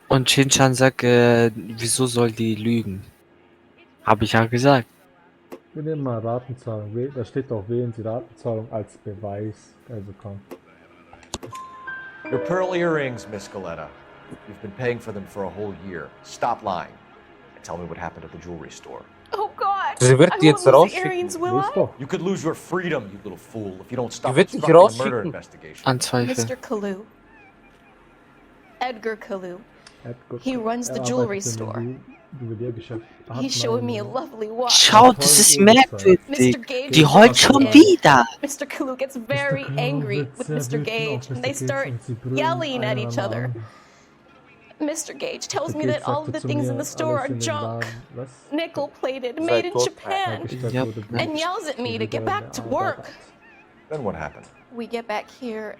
Und Shinchan sagt, wieso soll die lügen? Habe ich ja gesagt. Wir nehmen mal Ratenzahlung. Da steht auch, wählen Sie Ratenzahlung als Beweis. Also komm. Your pearl earrings, Miss Coletta. You've been paying for them for a whole year. Stop lying and tell me what happened at the jewelry store. Oh God! Sie wird I die jetzt won't lose the rausschicken. earrings, will Lies I? doch. You could lose your freedom, you little fool, if you don't stop Die wird dich obstructing a murder rausschicken. investigation. Anzweifel. Mr. Kalu. Edgar Kalu. Edgar- He runs the er jewelry arbeitet in store. einem Juweliergeschäft. Er hat He showed me a mal- lovely watch. Schau, das ist merkwürdig. Mr. Gage Die is heult walking schon in. wieder. Mr. Kalu gets very Kalu angry wird with sehr Mr. wütend Gage auf and Mr. they Gage start und sie brüllen yelling at each einander other. an. Mr. Gage tells Mr. me Gage that all of sagte the zu things mir, in the store alles are in den junk, Laden, was nickel plated, Sei made in tot, Japan, hergestellt Yep. wurde, and yells at me to get back to work. Then what happened? We get back here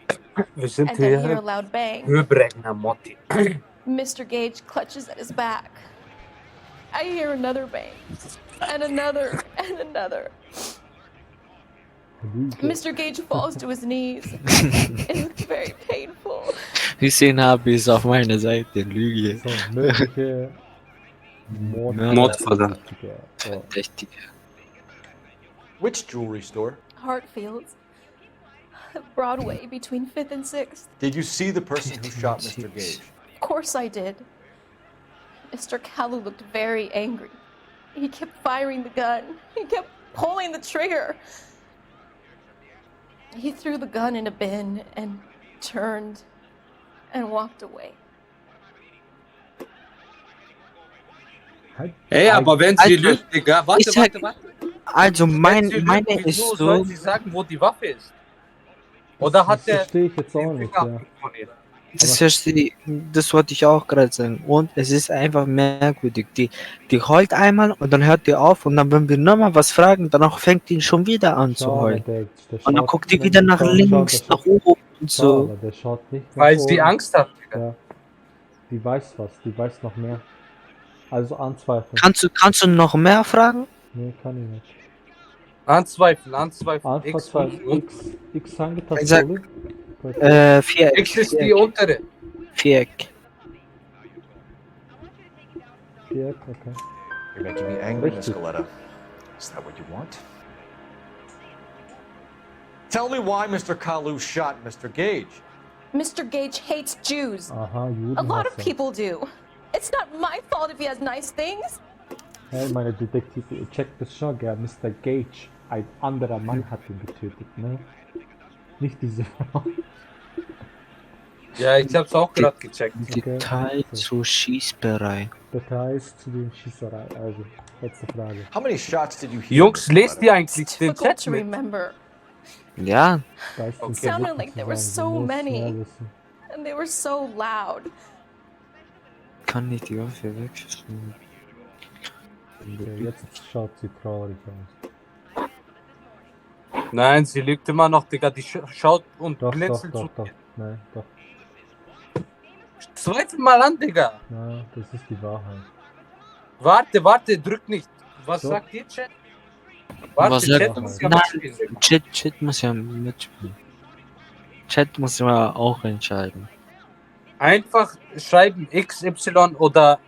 Wir sind and then hear a hier loud bang. Höbregner Motti. Mr. Gage clutches at his back. I hear another bang, and another, and another. Mr. Gage falls to his knees. It looks very painful. Hüseyin Abi ist auf meiner Seite. Lüge. So, mögliche Mordverdacht. So. Verdächtige. Which jewelry store? Hartfield's. Broadway between 5th and 6th. Did you see the person who shot Mr. Gage? Of course I did. Mr. Kalu looked very angry. He kept firing the gun. He kept pulling the trigger. He threw the gun in a bin and turned and walked away. Ey, aber wenn sie Also, lügt, Digga, ich warte, sag- warte. Also Wenn meine sie lügt, ist wieso so. soll sie sagen, wo die Waffe ist? Oder hat Das der verstehe ich jetzt auch den nicht, Finger ja. abgekoniert? Das wollte ich auch gerade sagen. Und es ist einfach merkwürdig. Die heult einmal und dann hört die auf und dann, wenn wir nochmal was fragen, danach fängt die schon wieder an zu Schau, aber heulen. der Und dann schaut, guckt die wenn wieder du nach schau, links, nach oben und schau, so. aber der schaut nicht nach Weil sie oben. Angst hat, Digga. Ja. Die weiß was, die weiß noch mehr. Also anzweifeln. Kannst du noch mehr fragen? Nee, kann ich nicht. Anzweifeln. X Anzweifeln. X Ich sag, Tastatur. Viereck. X ist die untere. Viereck. Viereck, okay. You're making me angry, Miss Richtig. Galetta. Is that what you want? Tell me why Mr. Kalu shot Mr. Gage. Mr. Gage hates Jews. Aha, A lot of Judenhasser. people do. It's not my fault if he has nice things. Hey, meine Detektive, ihr checkt das schon, gell? Mr. Gage, ein anderer Mann hat ihn getötet, ne? Nicht diese Frau. Ja, ich hab's auch gerade gecheckt. Detail zur Schießerei. Details zu den Schießerei, also, letzte Frage. How many shots did you hear? Jungs, lest ihr eigentlich den Difficult Chat to mit? remember. Ja. It sounded like there were so many. And they were so loud. Kann nicht die Waffe wechseln. Okay, jetzt schaut sie traurig aus. Nein, sie lügt immer noch, Digga. Die schaut und Doch, blinzelt doch, so. doch, doch. Nein, doch. Zweifel mal an, Digga. Na, das ist die Wahrheit. Warte, drück nicht. Was So. sagt ihr, Chat? Warte, Was sagt Chat muss ja Nein, mitspielen. Chat muss ja mitspielen. Chat muss ja auch entscheiden. Einfach schreiben XY oder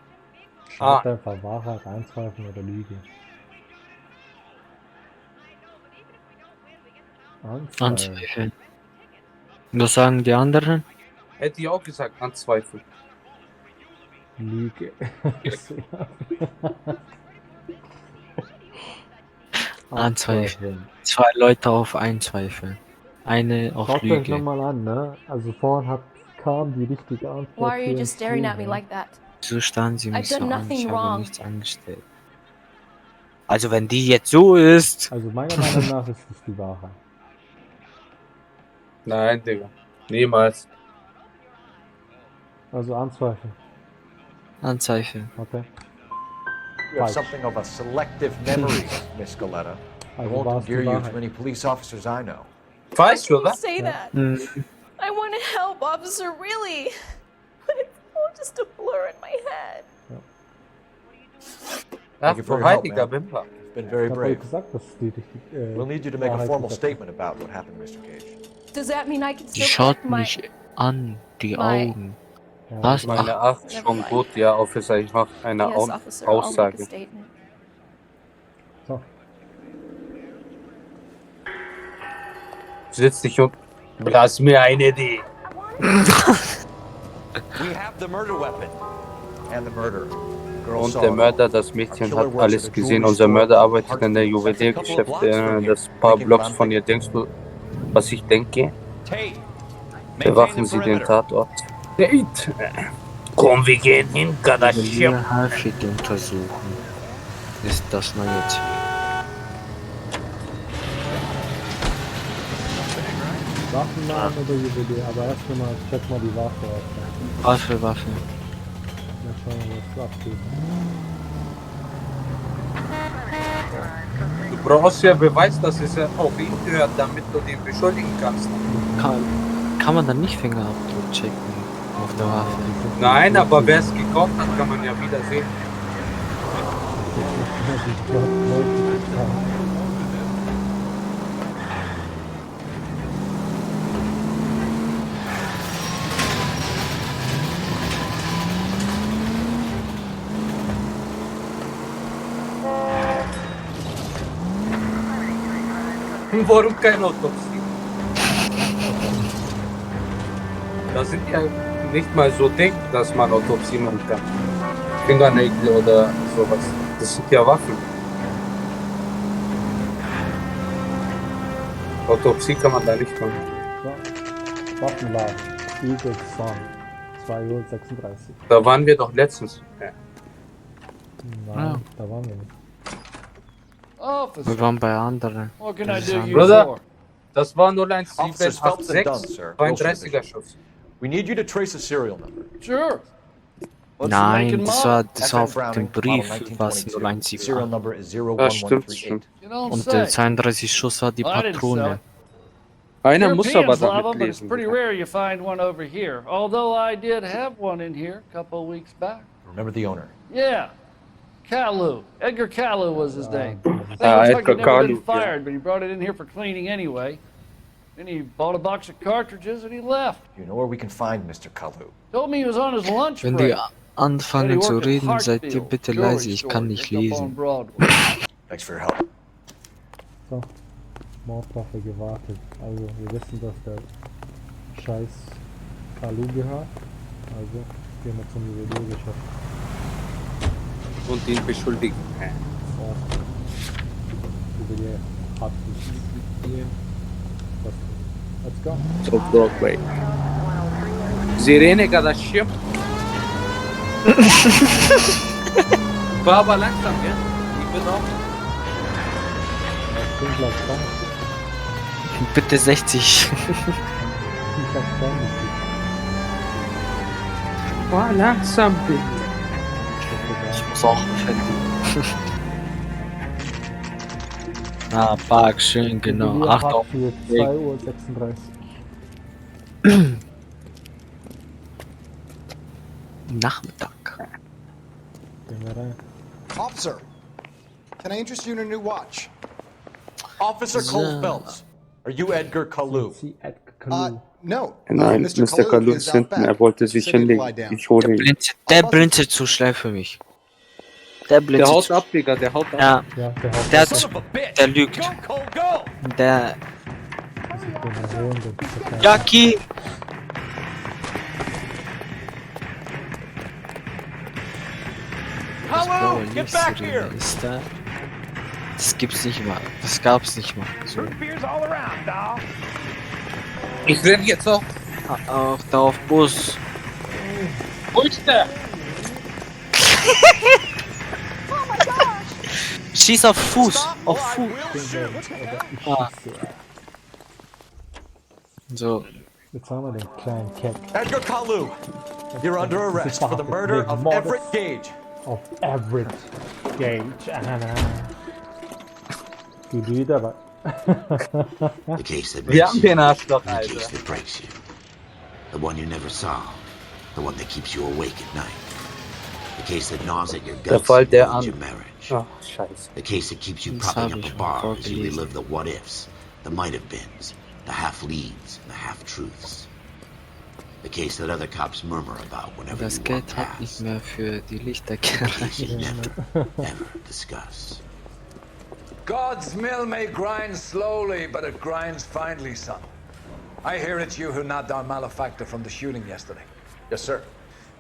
Schreibt einfach Wahrheit, Anzweifeln oder Lüge. Anzweifeln. Was sagen die anderen? Hätte ich auch gesagt, anzweifeln. Lüge. Anzweifeln. 2 Leute auf Einzweifeln. Eine auf Schaut euch Lüge. nochmal an, ne? Also vorhin kam die richtige Antwort. Why are you für just uns staring at me Lüge. like that? So starren sie I've mich so done an, nothing ich habe wrong. nichts angestellt. Also wenn die jetzt so ist... Also meiner Meinung nach ist das die Wahrheit. Nein, Digga. Niemals. Also anzweifeln. Anzeichen. Okay. You have Falsch. something of a selective memory, Miss Galetta. It Also won't war's die endear you to Wahrheit. many police officers I know. Falsch, oder? Say that. Hm. I want to help, officer, really. But it's all just a blur in my head. Ach, Thank you for du your help, heiliger man. Wimper. You've been very Ich hab euch brave. gesagt, dass die richtig. We'll need you to make a Wahrheit formal gesagt hat. statement about what happened, Mr. Gage. Does that mean I can Die still schaut collect my... mich an, die My- Augen. Ja, Was? Meine Ach, 8 schon gut, ja, Officer, ich mach eine Yes, officer, I'll make a Aussage. statement. So. Sitz dich und lass mir eine Idee. We have the murder weapon. And the murderer. Girl Und saw der it. Mörder, das Mädchen hat alles gesehen. Unser Mörder arbeitet in der Juweliergeschäft. Das paar Blocks von ihr. Denkst du, was ich denke? Tate, Bewachen Sie den Tatort. Tate! Komm, wir gehen hin, Kardashian. Juwelierhaftig untersuchen. Ist das neue Ziel. Waffenladen oder Juwelier, aber erst mal check mal die Waffe aus. Waffe. Mal schauen, was abgeht. Du brauchst ja Beweis, dass es ja auch ihn gehört, damit du den beschuldigen kannst. Kann man dann nicht Fingerabdruck checken auf der Waffe? Nein, aber wer es gekauft hat, kann man ja wieder sehen. Warum keine Autopsie? Da sind ja nicht mal so dick, dass man Autopsie machen kann. Fingernägel oder sowas. Das sind ja Waffen. Autopsie kann man da nicht machen. So. Waffenladen. Eagle Song. 2:36 Uhr. Da waren wir doch letztens. Ja. Nein, da waren wir nicht. Wir waren bei anderen. What can I do you Bruder, for? das war Officers Phelps and Dunn, 0176, sir. 32er Schuss. We need you to trace a serial number. Sure. Nein, das war auf Browning, dem Brief, model was 1922. Serial 017. number is Das stimmt schon. 01138. You don't Und say. der 32 Schuss war die I didn't sell Patrone. it. Einer muss aber Europeans love damit 'em, but it's lesen. pretty rare you find one over here. Although I did have one in here a couple of weeks back. Remember the owner. Yeah. Kalu. Edgar Kalu was his name. Thing looks Ah, like Edgar he'd never been Kalu, yeah. fired, but he brought it in here for cleaning anyway. Then he bought a box of cartridges and he left. You know where we can find Mr. Kalu? Told me he was on his lunch Wenn die break. anfangen zu reden, seid ihr bitte leise, ich kann nicht lesen. Thanks for your help. So, Mordwaffe gewartet. Also, wir wissen, dass der scheiß Kalu gehört. Also, gehen wir zum Juweliergeschäft. Und ihn beschuldigen. Juwelier hat Let's go. So Broadway. Sirene kadashim. War aber langsam, gell? Ich bin auch. Ich bin langsam. Bitte 60. War langsam, bin Ich muss auch finden. Ah, Park, schön, genau. Juwelier 8 hat auf für dem Weg. 2:36 Uhr. Nachmittag. Gehen wir rein. Officer, can I interest you in a new watch? Officer Cole Phelps, are you Edgar Kalu? No. Nein, Mr. Kalu ist hinten, er wollte sich hinlegen. Ich hole ihn. Der blinzelt zu schnell für mich. Der Der blinzelt haut zu ab, Digga, der haut ab. Ja, Ja, der haut der, ab. der lügt. Der. Den holen, den verkaufen. Jackie! Das blaue Licht ist da. Das gibt's nicht mal. Das gab's nicht mal. So. Ich renn jetzt auch. Auch da auf Bus. Wo ist der? Schieß auf Fuß. Auf Fuß. Ah. So. Jetzt haben wir den kleinen Keck. Edgar Kalu, you're under arrest for the murder of Everett Gage. Of Everett Gage. Du wieder was. The case that Wir makes haben you, den Arschloch, the case Alter. that breaks you. The one you never solve. The one that keeps you awake at night. The case that gnaws at your Der guts Fall and der ruins an. your marriage. Ach, scheiße. The case that keeps you Das propping hab up ich a schon bar as you vorgelesen. relive the what-ifs, the might-have-beens, the half-leads, and the half-truths. The case that other cops murmur about whenever Das you walk Geld hat nicht past. mehr für die The case Lichterkerei. you never, ever discuss. God's mill may grind slowly, but it grinds finely, son. I hear it's you who nabbed our malefactor from the shooting yesterday. Yes, sir.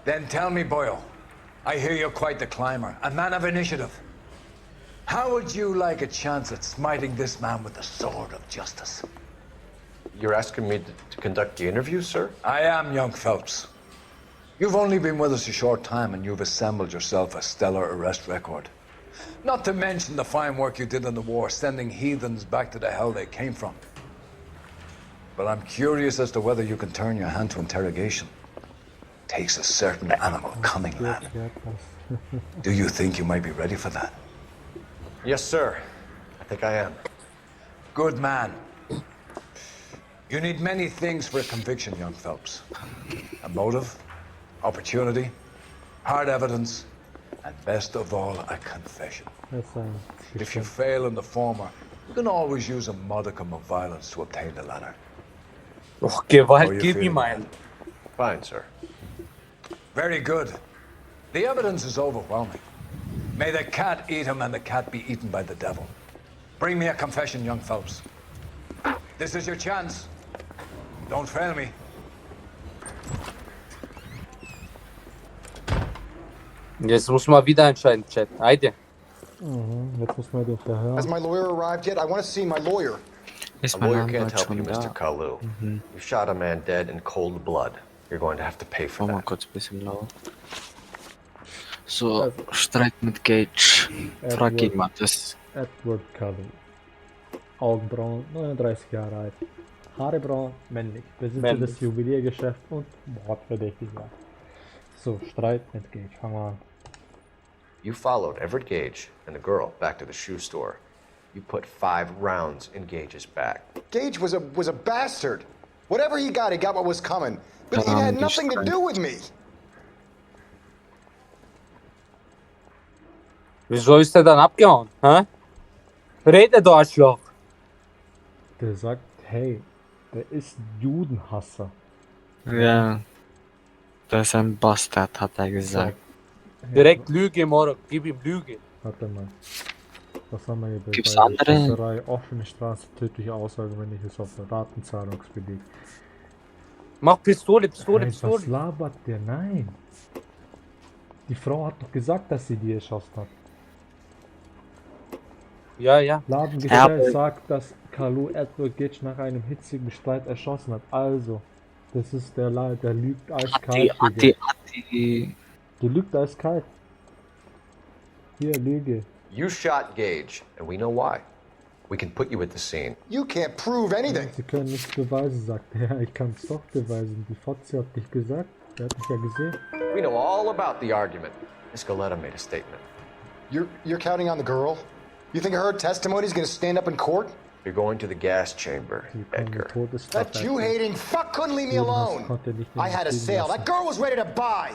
Then tell me, Boyle, I hear you're quite the climber, a man of initiative. How would you like a chance at smiting this man with the sword of justice? You're asking me to conduct the interview, sir? I am, young Phelps. You've only been with us a short time and you've assembled yourself a stellar arrest record. Not to mention the fine work you did in the war, sending heathens back to the hell they came from. But I'm curious as to whether you can turn your hand to interrogation. Takes a certain animal cunning, man. Do you think you might be ready for that? Yes, sir. I think I am. Good man. You need many things for a conviction, young Phelps. A motive, opportunity, hard evidence, and best of all, a confession. If you fail in the former, you can always use a modicum of violence to obtain the latter. Och, How are Gewalt, you gib ihm feeling? einen. Fine, sir. Very good. The evidence is overwhelming. May the cat eat him and the cat be eaten by the devil. Bring me a confession, young Phelps. This is your chance. Don't fail me. Jetzt muss man wieder entscheiden, Chat. Heide. Jetzt muss man den verhören. Has my lawyer arrived yet? I want to see my lawyer. A lawyer can't help you, Mr. Kalu. You shot a man dead in cold blood. You're going to have to pay for Mal that. kurz ein bisschen lauer. So, Streit mit Gage. Frag ihn mal, das. Edward Cullen. Augenbrauen, 39 Jahre alt. Haare braun, männlich. Besitzer Männlich. des Juweliergeschäfts und Mordverdächtiger. So, Streit mit Gage. Fangen wir an. You followed Everett Gage and the girl back to the shoe store. You put 5 rounds in Gage's back. Gage was a bastard. Whatever he got what was coming. But it had nothing to do with me. Wieso ist er dann abgehauen? Hä? Rede, du Arschloch! Der sagt, hey, der ist ein Judenhasser. Ja. Das ist ein Bastard, hat er gesagt. Direkt Lüge, Moro. Gib ihm Lüge. Warte mal. Was haben wir hier? Gibt's bei andere? Schießerei, offene Straße, tödliche Aussage, wenn ich es auf Ratenzahlungsbeleg. Mach Pistole. Nein, was labert der? Nein. Die Frau hat doch gesagt, dass sie die erschossen hat. Ja. Ladengestellt sagt, dass Kalu Edward Gage nach einem hitzigen Streit erschossen hat. Also, das ist der lügt eiskalt. Du lügt eiskalt. Hier, Lüge. You shot Gage, and we know why. We can put you at the scene. You can't prove anything. Sie können nichts beweisen, sagt er. Ja, ich kann es doch beweisen. Die Fotze hat dich gesagt. Der hat dich ja gesehen. We know all about the argument. Miss Goleta made a statement. You're counting on the girl? You think her testimony is going to stand up in court? You're going to the gas chamber, Edgar. That Jew-hating fuck couldn't leave me alone. I had a sale. That girl was ready to buy.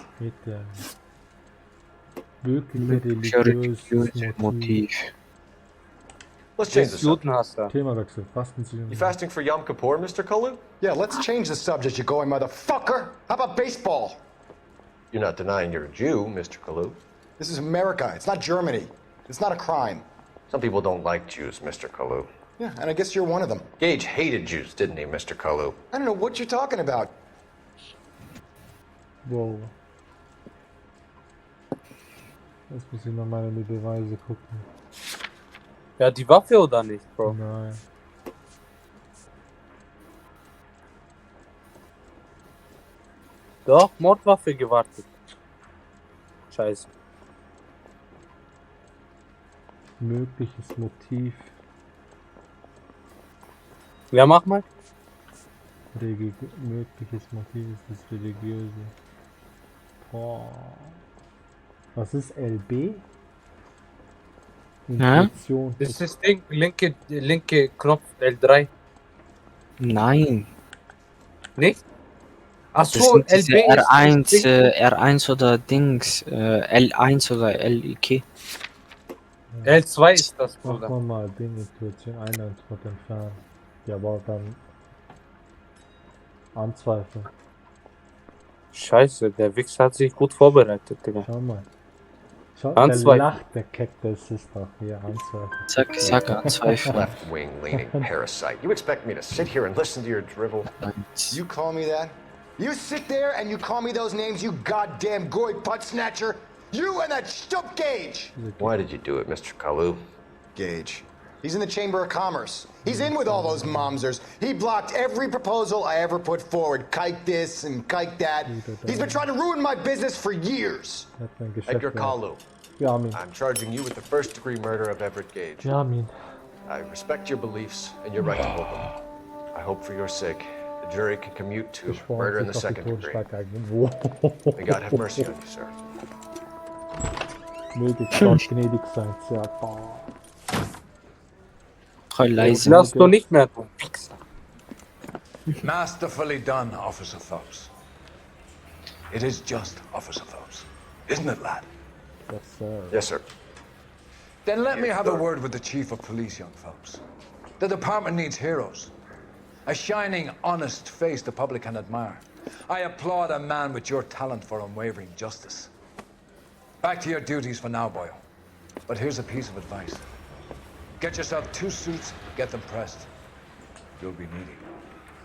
Wirklich religiöses Motiv. Let's change the subject. Themawechsel. Fasten Sie. You fasting for Yom Kippur, Mr. Kalu? Yeah, let's change the subject, you going motherfucker. How about baseball? You're not denying you're a Jew, Mr. Kalu. This is America. It's not Germany. It's not a crime. Some people don't like Jews, Mr. Kalu. Yeah, and I guess you're one of them. Gage hated Jews, didn't he, Mr. Kalu? I don't know what you're talking about. Wow. Jetzt muss ich nochmal in die Beweise gucken. Ja, die Waffe oder nicht, Bro? Nein. Doch, Mordwaffe gewartet. Scheiße. Mögliches Motiv. Ja, mach mal. Mögliches Motiv ist das religiöse. Boah. Was ist LB? Intuition. Das ist das Ding, linke Knopf L3. Nein. Nicht? Achso, LB R1, ist R1 oder Dings, L1 oder LIK. L2 ist das, Bruder. Machen wir mal Ding, Intuition, Einheitswort entfernen. Ja, aber dann Anzweifel. Scheiße, der Wichser hat sich gut vorbereitet, Digga. Schau mal. Schau, der lacht, der Cactus ist doch hier, Anzweifel. Sag Anzweifel. Left-wing leaning parasite. You expect me to sit here and listen to your drivel? You call me that? You sit there and you call me those names, you goddamn goy butt snatcher? You and that stup Gage! Why did you do it, Mr. Kalu? Gage. He's in the Chamber of Commerce. He's in with all those momsers. He blocked every proposal I ever put forward. Kike this and kike that. He's been trying to ruin my business for years. Edgar Kalu. Ja, Amin. I'm charging you with the first-degree murder of Everett Gage. Ja, Amin. I respect your beliefs and your right to hold them. I hope for your sake the jury can commute to murder in the second degree. May God have mercy on you, sir. Möge Gott gnädig sein, sehr Lass du nicht mehr, du Wichser. Masterfully done, Officer Phelps. It is just Officer Phelps. Isn't it, lad? Yes, sir. Yes, sir. Then let me have a word with the Chief of Police, young Phelps. The department needs heroes. A shining, honest face the public can admire. I applaud a man with your talent for unwavering justice. Back to your duties for now, boyo. But here's a piece of advice. Get yourself 2 suits, get them pressed. You'll be needy.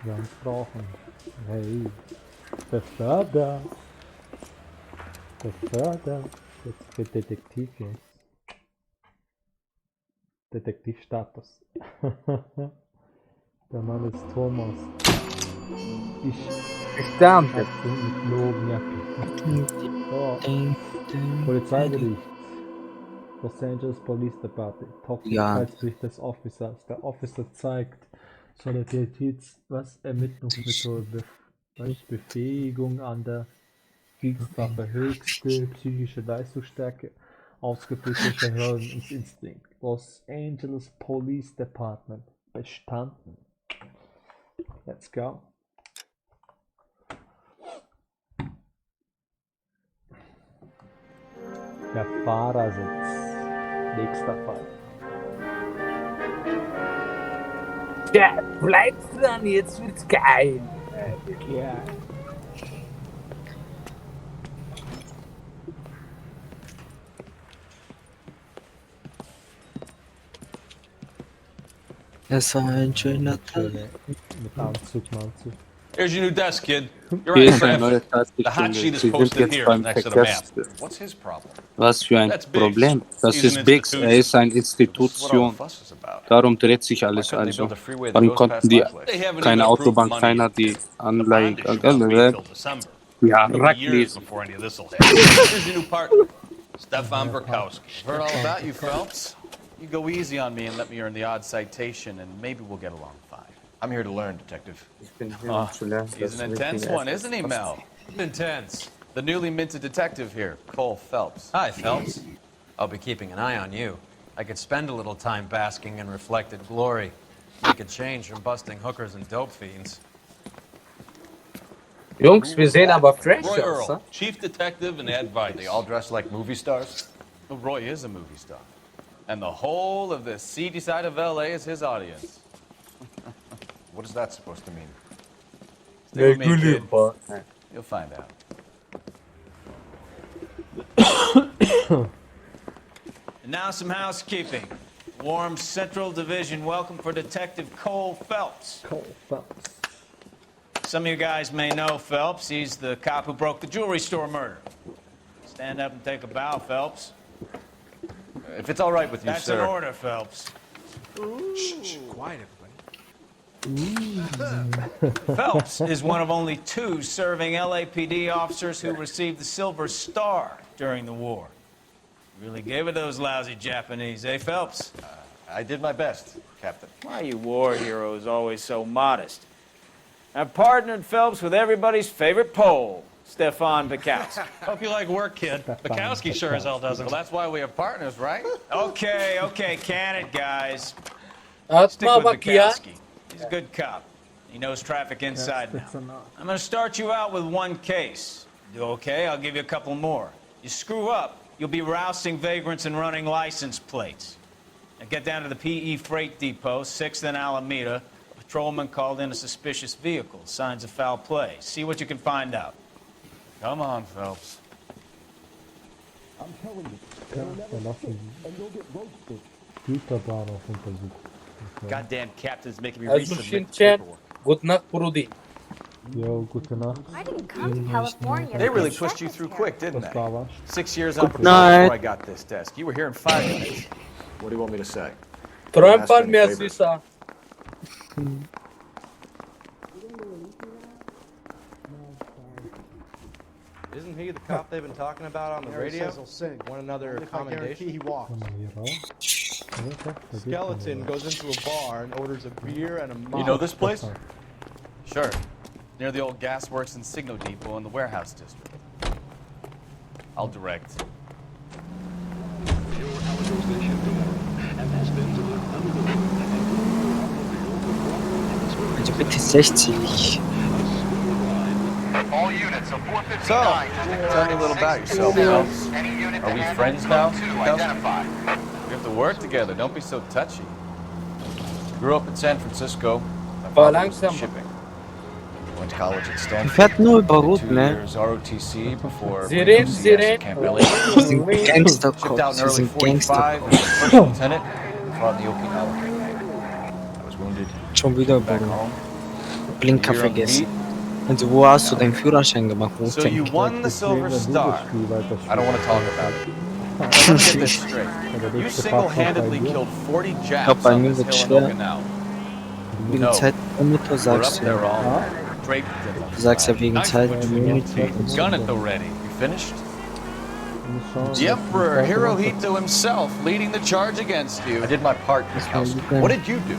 Ganz brauchen. Hey. Beförder. Jetzt wird Detektiv jetzt. Detektivstatus. Der Mann ist Thomas. Ich sterbe. Mit Logenjacke. So. Polizeibericht. Los Angeles Police Department. Toxickeitsbericht des Officers. Der Officer zeigt Was? Ermittlungsmethode. Was? Befähigung an der Kriegswaffe, höchste psychische Leistungsstärke, ausgeprägter Verhörungsinstinkt. Los Angeles Police Department. Bestanden. Let's go. Der Fahrersitz. Nächster Fall. Ja, bleibst dran, jetzt wird's geil. Ja. Es war ein schöner Tag. Mit Anzug. Here's your new desk, kid. You're Hier right, ist ein Fred. neuer The hot Taskrichtung. sheet is Sie sind posted jetzt here beim next to the map. Verkehrs... What's his problem? Was für ein Problem? Das ist Biggs. Er ist eine Institution. Darum dreht sich alles. Also, warum konnten die keine Autobahn, keiner die Anleihe... Ja, Racklesen. Here's your new partner, Stefan Burkowski. Heard all about you, Phelps. You go easy on me and let me earn the odd citation, and maybe we'll get along fine. I'm here to learn, Detective. He's an intense one, isn't he, Mel? Intense. The newly minted detective here, Cole Phelps. Hi, Phelps. I'll be keeping an eye on you. I could spend a little time basking in reflected glory. Make a change from busting hookers and dope fiends. Jungs, wir sehen aber fresh Roy aus, Earl, chief detective and advice. They all dress like movie stars? Well, Roy is a movie star. And the whole of the seedy side of L.A. is his audience. What is that supposed to mean? Stay with me, kid. You'll find out. And now some housekeeping. Warm Central Division welcome for Detective Cole Phelps. Some of you guys may know Phelps. He's the cop who broke the jewelry store murder. Stand up and take a bow, Phelps. If it's all right with you, That's sir. an order, Phelps. Shh, quiet, everybody. Phelps is one of only 2 serving LAPD officers who received the Silver Star during the war. Really gave it those lousy Japanese, eh, Phelps? I did my best, Captain. Why are you war heroes always so modest? I've partnered Phelps with everybody's favorite Pole, Stefan Bukowski. Hope you like work, kid. Bukowski sure as hell doesn't. Well, that's why we have partners, right? Okay, can it, guys. Stick Atma with bak ya. Bukowski. He's a good cop. He knows traffic inside now. I'm going to start you out with 1 case. Do okay? I'll give you a couple more. You screw up, you'll be rousting vagrants and running license plates. Now get down to the PE Freight Depot, 6th and Alameda. A patrolman called in a suspicious vehicle. Signs of foul play. See what you can find out. Come on, Phelps. Ja, verlassen. Güterbahnhof untersucht. Okay. Goddamn captain's making me resubmit paperwork. Good night, Brody. Yo, gute Nacht. I didn't come to California. They really pushed you through quick, didn't they? 6 years on Good patrol night. before I got this desk. You were here in 5 minutes. What do you want me to say? Trump almayasıysa. Isn't he the cop they've been talking about on the radio? Says he'll sing. Want another If I guarantee commendation? he walks. Skeleton goes into a bar and orders a beer and a mop. You know this place? Sure. Near the old gasworks and Signo Depot in the warehouse district. I'll direct. Also bitte 60. All units of 459. So, tell me a little about yourself, Phelps. Are we friends now? We have to work together. Don't be so touchy. Grew up in San Francisco. My father was in shipping. Went to college at Stanford. Fährt nur über 2 Rot, ne? years ROTC before Siren, CS Siren. at Camp Billy. Das sind Shipped out in Gangstercops, early das sind 45 Gangstercops. as a first lieutenant. Fought in the Okinawa campaign. I was wounded. Schon wieder, Back Bruder. home. Blinker Year on the vergessen. beat. Also wo hast du deinen Führerschein gemacht? Wo So you denn? won the Silver Star. I don't want to talk about it. Let me get this straight. You single-handedly killed 40 Ich Japs glaub, bei on mir this wird hill in schwer. Okinawa. Wegen No. Zeitlimiter We're sagst up du there ja. all draped in Du sagst ja wegen Knife Zeitlimiter. between gun at the ready. You finished? The Emperor Hirohito himself leading the charge against you. I did my part, Bukowski. What did you do?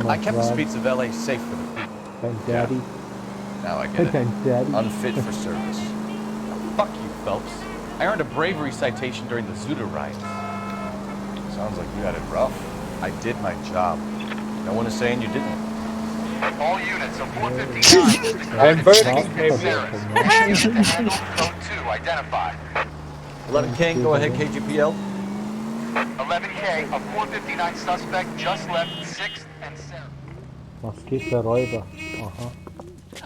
I kept the streets of L.A. safe for the people. Dein Daddy. Now I get it. Dein Daddy. Unfit for service. Fuck you, Phelps. I earned a bravery citation during the Zuda riots. Sounds like you had it rough. I did my job. No one is saying you didn't. All units of 459. I'm very confused. Code 2 identified. 11 King, go ahead, KGPL. 11K, a 459 suspect just left 6th and 7th. Maskierter Räuber. Aha.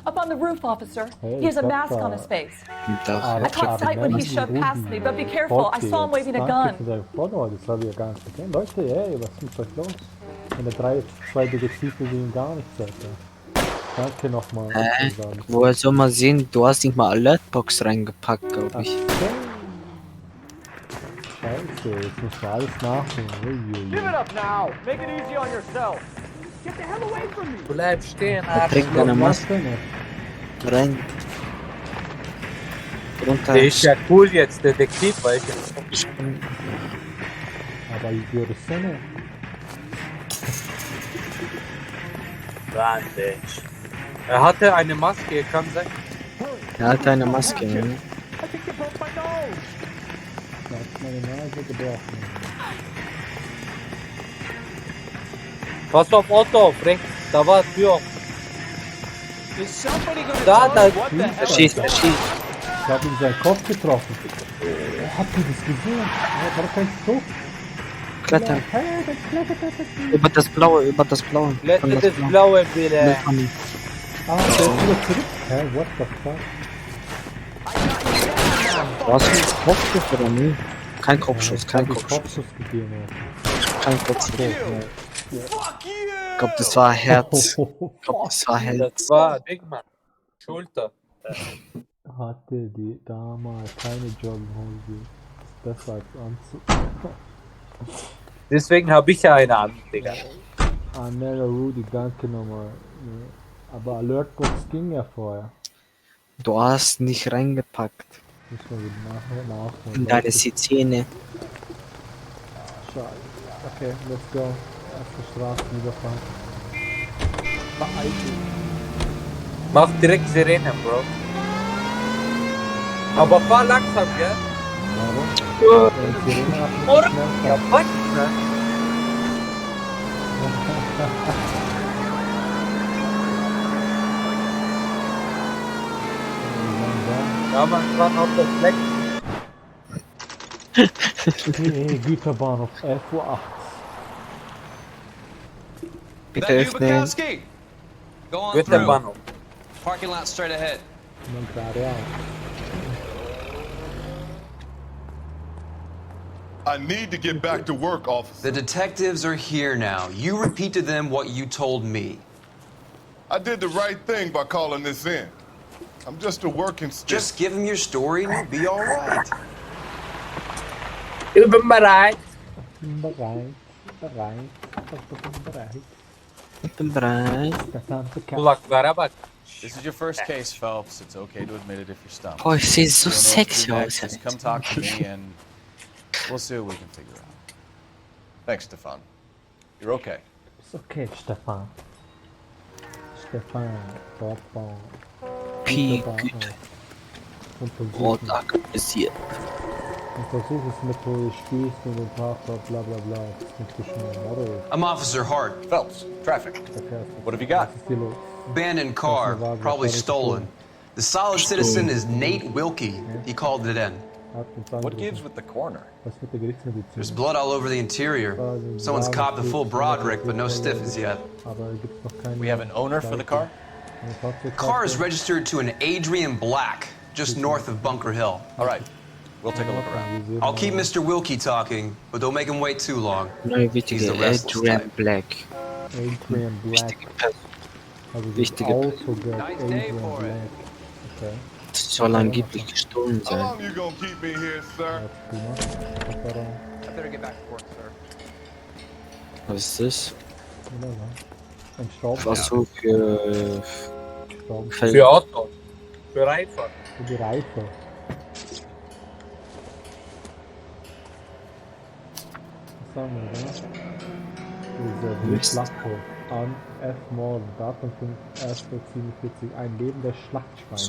Up on the roof, officer. Hey, He has a dat, mask on his face. I caught sight when he shoved past me, but be careful. I saw him waving a gun. Das habe ich ja gar nicht gesehen. Leute, ey, was ist mit euch los? Wenn der zwei Detektive ihm gar nichts sagt. Danke nochmal. Woher soll man sehen? Du hast nicht mal Alertbox reingepackt, glaube ich. Scheiße, jetzt muss man alles nachholen. Give it up now. Make it easy on yourself. Get the hell away from me. Bleib stehen, Er trägt eine Maske. Rennt. Runter. Der ist ja cool jetzt, Detektiv, weil ich Aber ich würde es nicht. Bandage. Er hatte eine Maske, kann sein. Er hatte eine Maske, ne? Da hat meine Nase gebrochen. Pass auf Otto, rechts, da war Tür. Da, Er schießt. Ich habe ihm seinen Kopf getroffen. Habt ihr das gesehen? War das kein Zug? Klettern. Über das Blaue. Klettert das Blaue wieder. Ah, der ist wieder zurück. Hä, what the fuck? Was ist das Kopfschuss oder nie? Kein Kopfschuss, kein Kopfschuss. Kopfschuss gegeben, Kein Kopfschuss. Ich glaube, das war Herz. Das war Digman. Schulter. Hatte die damals keine Jogginghose. Das ist besser als Anzug. Deswegen habe ich ja eine an, Digga. Anella Rudy, danke nochmal. Aber Alertbox ging ja vorher. Du hast nicht reingepackt. Muss man wieder nachholen. In deine Szene. Scheiße. Okay, let's go. Erste Straßenüberfahrt. Mach direkt Sirene, Bro. Aber fahr langsam, gell? Warum? Sirene hat nicht schnell. Ja, was? Ne? Ja, man kann auf das Fleck. Güterbahnhof 11:08 Uhr. Bitte öffnen. Go on Güterbahnhof. through. Parking lot straight ahead. I need to get back to work, officer. The detectives are here now. You repeat to them what you told me. I did the right thing by calling this in. I'm just a working stick. Just give them your story and you'll be all right. Ich bin bereit. Kulaklara bak. This is your first case, Phelps. It's okay to admit it if you're stumped. Oh, ich sehe so Don't know what to sexy do aus. next. Just come talk to me and we'll see what we can figure out. Thanks, Stefan. You're okay. Ist okay, Stefan. Dortbahn. Pi, Güte. Rot aktualisiert. Untersuchungsmethode Spieß und den Partner, bla bla bla. Das ist nicht geschnitten. I'm Officer Hart. Phelps, traffic. What have you got? Abandoned car, probably stolen. The solid citizen is Nate Wilkie. He called it in. What gives with the coroner? There's blood all over the interior. Someone's copped the full Broderick, but no stiffs yet. We have an owner for the car? The car is registered to an Adrian Black, just north of Bunker Hill. All right, we'll take a look around. I'll keep Mr. Wilkie talking, but don't make him wait too long. Neue wichtige Adrian Black. Adrian Black. Wichtige Adrian Black. Okay. Das soll angeblich gestohlen How sein. long you gonna keep me here, sir? I better get back to work, sir. Was ist das? Ein Staub. Versuch für... Für Auto. Für Reifen. Für die Reifen. Was sagen wir da? Dieser Flachhof. an F. Morgan, Datum 5.1.47, ein lebendes Schlachtschwein.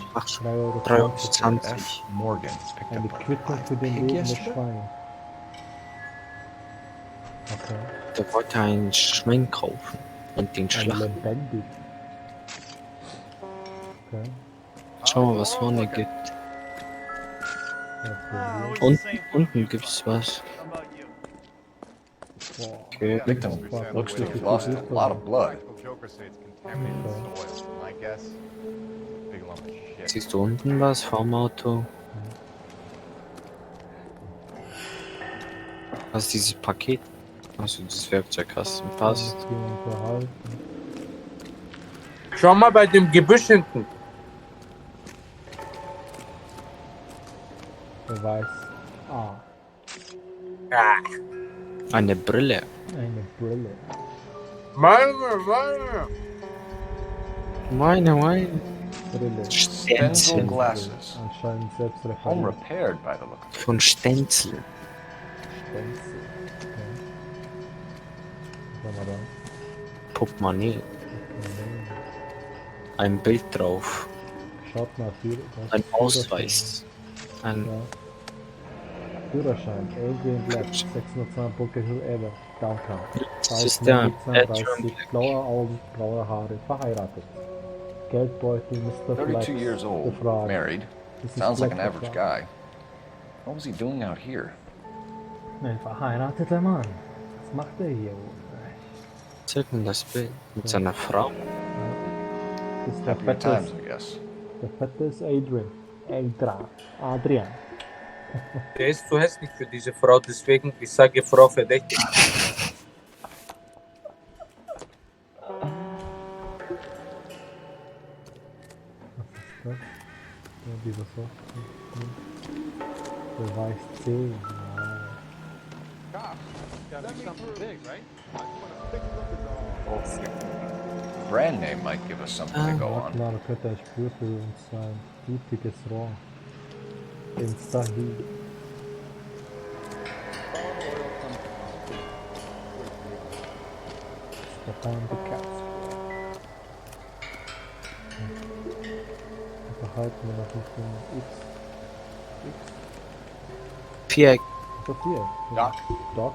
3,20 €. F. Morgan. Eine Quittung für den lebenden Schwein. Okay. Der wollte ein Schwein kaufen und den Ein schlachten. lebendig. Okay. Schau mal, was vorne gibt. Unten gibt's was. Okay. Victim looks to have lost a lot of blood. Siehst du unten was vom Auto? Was ist dieses Paket? Also dieses Werkzeugkasten passt. Schau mal bei dem Gebüsch hinten. Beweis A. Eine Brille. Eine Brille. Meine. Brille. Stencil glasses. Anscheinend selbst Home repariert. repaired by the look of it. Von Stenzel. Stencil. Okay. Was haben wir da? Portemonnaie. Ein Bild drauf. Schaut mal, Ein Ausweis. Ein Führerschein, Adrian Black, 602 Bunker Hill Ave, Downtown. System, 32, blaue Augen, graue Haare, verheiratet. Geldbeutel, Mr. 32 years old, gefragt. married. Mrs. Sounds like an Black average gefragt. guy. What was he doing out here? Ein verheirateter Mann. Was macht er hier wohl? Zeig mir das Bild mit seiner Frau. Das ist der Happier Fette, times, I guess. der Fette ist Adrian. Der ist zu hässlich für diese Frau, deswegen ich sage Frau verdächtig. Was ist das? Ja, dieser Soft. Beweis 10. Brand name might give us something to go on. Klar, könnte ein Spür für uns sein. Blutiges Rohr. Insta-Heat. Stefan de Katz. Behalten wir noch nicht den X. Viereck. So viel. Doc. Doc.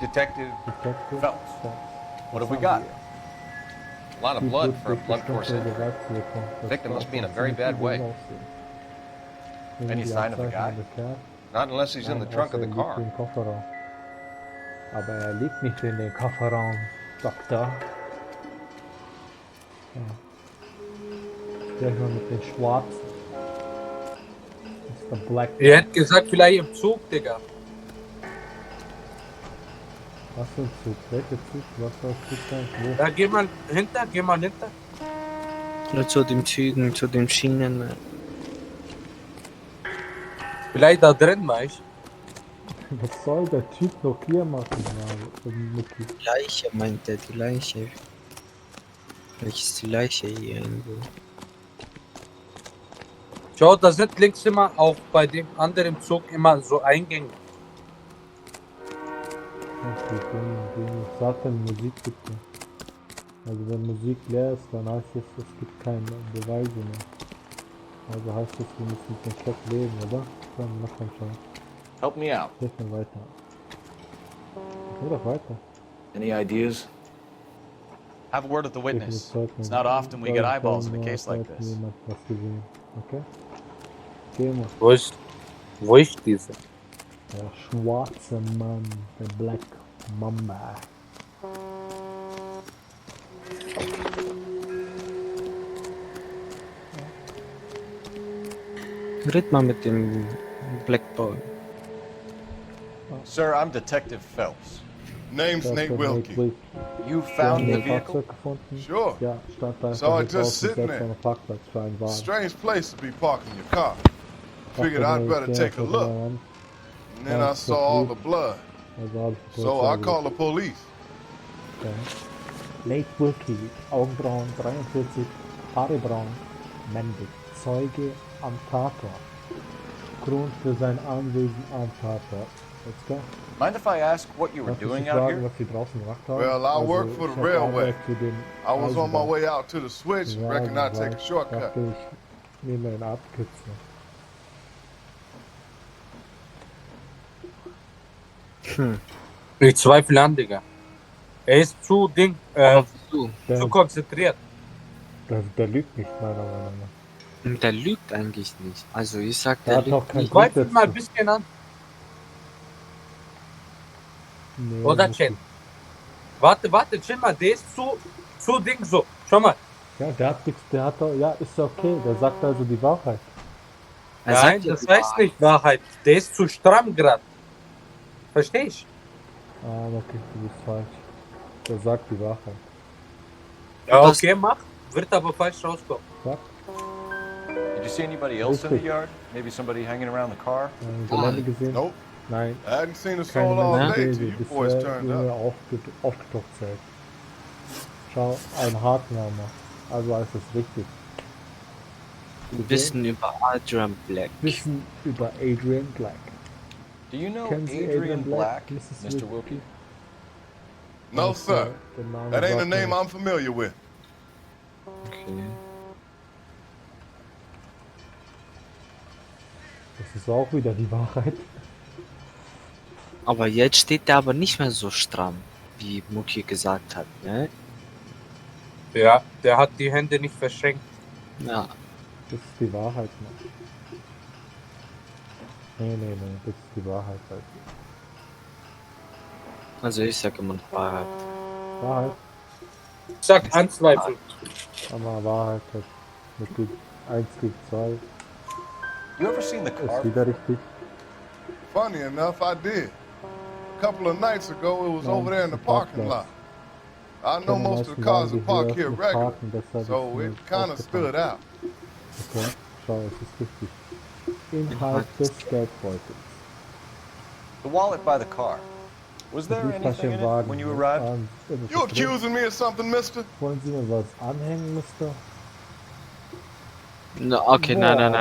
Detective Detective Phelps. Phelps. What have we got? A lot of blood for a blood course injury. Victim must be in a very bad way. Any sign of the guy? Not unless he's in the trunk of the car. Aber er liegt nicht in den Kofferraum, Doktor. Ja. Gleich mal mit den Schwarzen. Mr. Black. Ihr hättet gesagt, vielleicht im Zug, Digga. Was für ein Zug? Welcher Zug? Was soll das Zug sein? Wo? Ja, geh mal hinter. Nur zu den Zügen, zu den Schienen. Vielleicht da drin, weißt du? Was soll der Typ noch hier machen? Mucki? Die Leiche, meint er, die Leiche. Vielleicht ist die Leiche hier irgendwo. Schau, da sind links immer, auch bei dem anderen Zug, immer so Eingänge. Sag dann Musik bitte. Also wenn Musik leer ist, dann heißt es, es gibt keine Beweise mehr. Also heißt es, wir müssen mit dem Stock leben, oder? Dann mach dann schon. Help me out. Hilf mir weiter. Geh doch weiter. Any ideas? Have a word with the witness. It's not often we get eyeballs in a case like this. Jemand was gesehen. Okay? Geh mal. Wo ist diese? Der schwarze Mann, der Black Mamba. Red mal mit dem Black Boy. Sir, I'm Detective Phelps. Name's Nate Wilkie. You found the vehicle? Sure. Ja, stand da Saw it einfach just sitting there. Parkplatz für einen Wagen. Strange place to be parking your car. Figured I'd better take a look. And then I saw all the blood. So I called the police. Okay. Nate Wilkie, Augenbrauen 43, Haare braun, männlich, Zeuge am Tatort. Grund für sein Anwesen am Tatort. Let's go. Mind if I ask what you were doing out here? Was die draußen gemacht haben? Well, I work for the railway. Für den I was on my Eisenbahn. way out to the switch, reckon I'd take a shortcut. Dachte ich, nehme eine Abkürzung. Ich zweifle an, Digga. Er ist zu zu konzentriert. Der lügt nicht, meiner Meinung nach. Der lügt eigentlich nicht. Also ich sag, Der der hat auch lügt kein nicht. Zweifel mal ein bisschen an. Nee, Oder nicht. chill. Warte, chill mal. Der ist zu Ding so. Schau mal. Ja, der hat nichts, der hat doch, ja, ist okay, der sagt also die Wahrheit. Nein, das heißt nicht Wahrheit. Der ist zu stramm gerade. Versteh ich? Ah, okay, du bist falsch. Der sagt die Wahrheit. Ja, okay, mach. Wird aber falsch rauskommen. Sag. Did you see anybody else in the yard? Maybe somebody hanging around the car? Gelände gesehen? Nope. Nein. I hadn't seen a Keine soul all Menschen day till gesehen, you bis boys der turned Junge up. aufgetaucht seid. Schau, ein Haken haben wir. Also alles ist richtig. Wissen über Adrian Black. Wissen über Adrian Black. Do you know Kennen Sie Adrian Black, Mrs. Mr. Wilkie? No, sir. Der Name That ain't a sagt mir name I'm familiar with. Okay. Das ist auch wieder die Wahrheit. Aber jetzt steht der aber nicht mehr so stramm, wie Muki gesagt hat, ne? Ja, der hat die Hände nicht verschränkt. Ja. Das ist die Wahrheit, Mann. Nee, das ist die Wahrheit halt. Also ich sag immer noch Wahrheit. Wahrheit. Sag Anzweifel. Aber Wahrheit halt. Mit 1 gegen 2. You ever seen the car? Ist wieder richtig. Funny enough, I did. A couple of nights ago, it was over there in the parking lot. I know most of the cars that park here regular, so it kind of stood out. Okay, schau, es ist richtig. Inhalt des Geldbeutels. The wallet by the car. Was there anything in it when you arrived? You accusing me of something, mister? Wollen Sie mir was anhängen, Mister? No, okay, nein.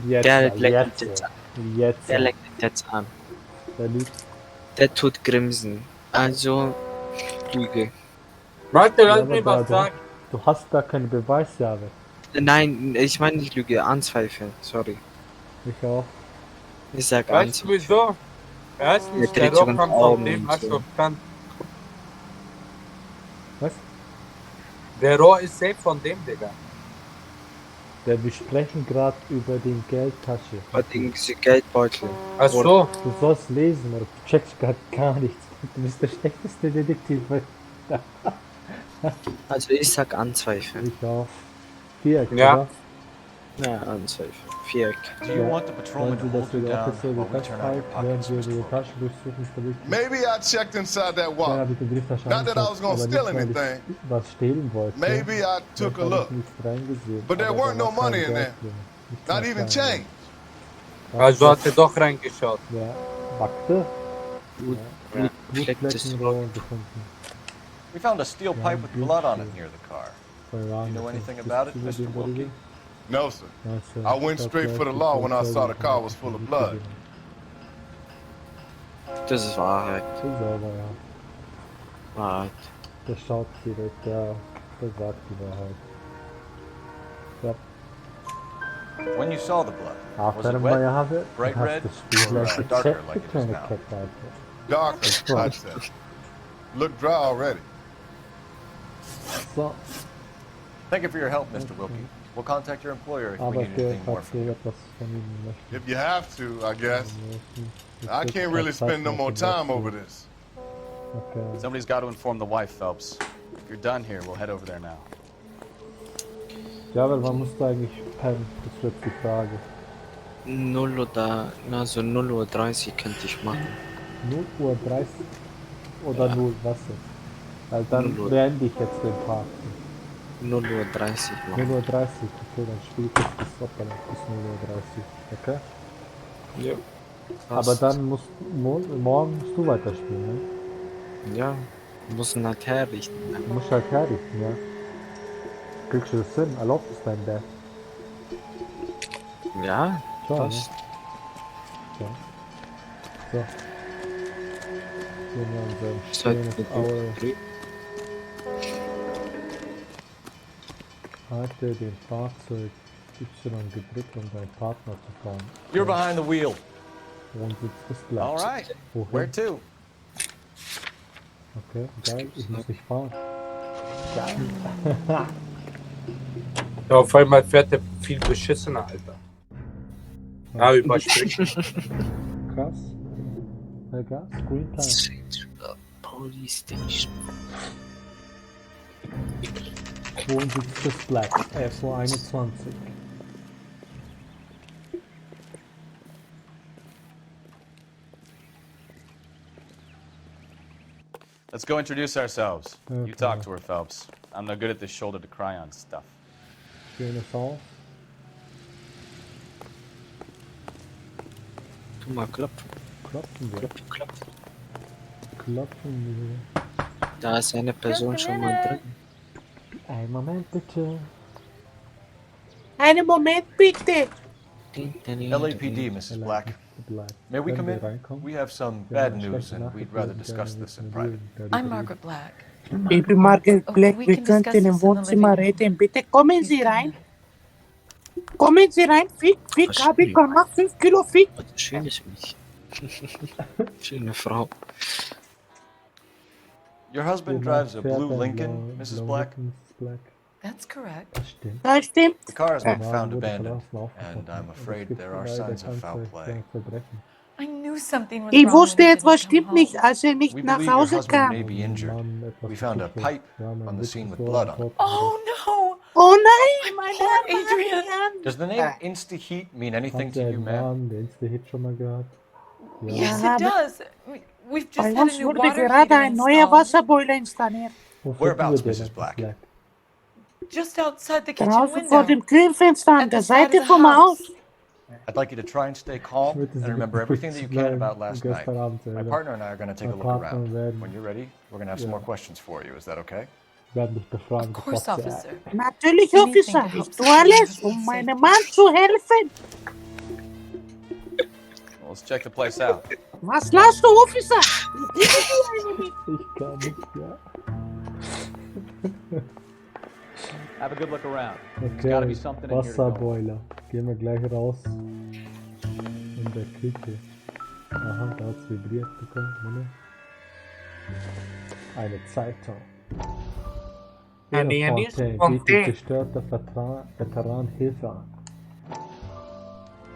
Jetzt, Der leckt jetzt, jetzt an. jetzt. Der leckt jetzt an. Der lügt. Der tut grimsen. Also, Lüge. Warte, Ja, lass mich was sagen. Du hast da keine Beweisjahre. Nein, ich meine nicht Lüge, Anzweifeln, sorry. Ich auch. Ich sag Weißt du Anzweifeln. wieso? Erstens, der dreht Rock sogar kommt die von Augen dem und so. Aschofkan. Was? Der Rohr ist safe von dem, Digga. Wir sprechen gerade über den Geldtasche. Über den Geldbeutel. Ach so. Du sollst lesen, oder du checkst gerade gar nichts. Du bist der schlechteste Detektiv. Also ich sag Anzweifeln. Ich auch. Viereck, Ja. oder? Ja, Anzweifeln. Viereck. Do you want the patrolman to hold you down while we turn out your pockets, während wir Mr. die Wilkie? Tasche durchsuchen, verlegt. Maybe I checked inside that Ja, wallet. bitte Brieftasche Not that I was gonna aber steal nicht, weil ich anything. was stehlen wollte. Maybe I took a Vielleicht habe look. ich nichts reingesehen, But there aber weren't da no war money kein in Geld there. drin. Nicht Not mal even klein. change. Also hat er doch reingeschaut. Ja, Bakte. Blutflecktes Rohr gefunden. We found a steel pipe with blood on it near the car. Do you know anything about it, Mr. Wilkie? No, sir. I went straight for the law when I saw the car was full of blood. Das ist Wahrheit. Das ist aber, ja. Wahrheit. Der schaut direkt, der sagt die Wahrheit. Ja. When you saw the blood, was After it mal wet, habe, bright hast red, das Spiel or gleich darker gecheckt, like die it is kleine now? Kette, Alter. Darker, I'd say. Look dry already. So, Thank you for your help, Mr. Wilkie. We'll contact your employer if we aber need anything more falls from ihr you. etwas von ihnen möchtet. If you have to, I guess. I can't really spend no more time over this. Okay. Somebody's got to inform the wife, Phelps. If you're done here, we'll head over there now. Ja, weil man muss da eigentlich pennen, das wird die Frage. 0 oder, also 0:30 Uhr könnte ich machen. 0:30 Uhr oder Ja. 0, was jetzt? Weil dann 0 Uhr. beende ich jetzt den Part. 0:30 Uhr machen. 0:30 Uhr, okay, dann spiele ich bis 0:30 Uhr, okay? Ja. Aber dann musst morgen musst du weiterspielen, ne? Ja, müssen halt herrichten. Du musst halt herrichten, ja. Kriegst du das hin? Erlaubt es dein Dad? Ja, Schon, passt. ne? Ja. So. Hier haben wir unser schönes Auto. Halte den Fahrzeug Y gedrückt, um deinen Partner zu fahren. You're behind the wheel. Wohnsitz des Blacks. All right. Wohin? Where to? Okay, geil. Ich muss nicht fahren. Geil. Ja, auf einmal fährt der viel beschissener, Alter. Ja, überspringt. Krass. Gas, Screen Time. Police Station. Wohnsitz des Blacks, FO21. Let's go introduce ourselves. Okay. You talk to her, Phelps. I'm no good at this shoulder to cry on stuff. Schönes Haus. Tu mal klopfen. Klopfen wir. Klopfen. Klopfen wir. Da ist eine Person schon mal drin. Einen Moment bitte. Einen Moment bitte. LAPD, Mrs. Black. May we come in? We have some bad news and we'd rather discuss this in private. I'm Margaret Black. Ich bin Margaret Black. Wir könnten im Wohnzimmer reden. Bitte kommen Sie rein. Kommen Sie rein. Fick, Abika, mach 5 Kilo Fick. Schönes Mädchen. Schöne Frau. Your husband drives a blue Lincoln, Mrs. Black? That's correct. Das stimmt. The car has been found abandoned, and I'm afraid there are signs of foul play. I knew something was Ich wrong. wusste, etwas stimmt nicht, als er nicht We nach believe your Hause husband may kam. be injured. We found a pipe on the scene with blood on it. Oh no! Oh nein, mein Poor Herr Adrian. Does the name Insta-Heat mean anything Habt to ihr you, einen ma'am? Namen, der Insta-Hit schon mal gehört? Yes, Ja, it does. We've just Bei had a uns new wurde water gerade heater ein neuer installed. Wasserboiler installiert. Wo Whereabouts, finden wir Mrs. den, Black? Just outside the kitchen Draußen vor window. dem Kühlfenster an At der the side of Seite the vom house. Haus. I'd like you to try and stay calm and remember everything that you can about last night. My partner and I are going to take a look around. When you're ready, we're going to have some more questions for you. Is that okay? Werden dich befragen. Of course, officer. Natürlich, Anything Officer. to Ich help tue save alles, my um husband's meinem Mann zu helfen. Well, let's check the place out. Was lasst du, Officer? Ich kann nicht, ja. Have a good look around. There's gotta be Okay, something in here to go. Wasserboiler. Gehen wir gleich raus. In der Küche. Aha, da hat's vibriert bekommen. Eine Zeitung. Eine Fontaine bietet gestörter Veteran Hilfe an.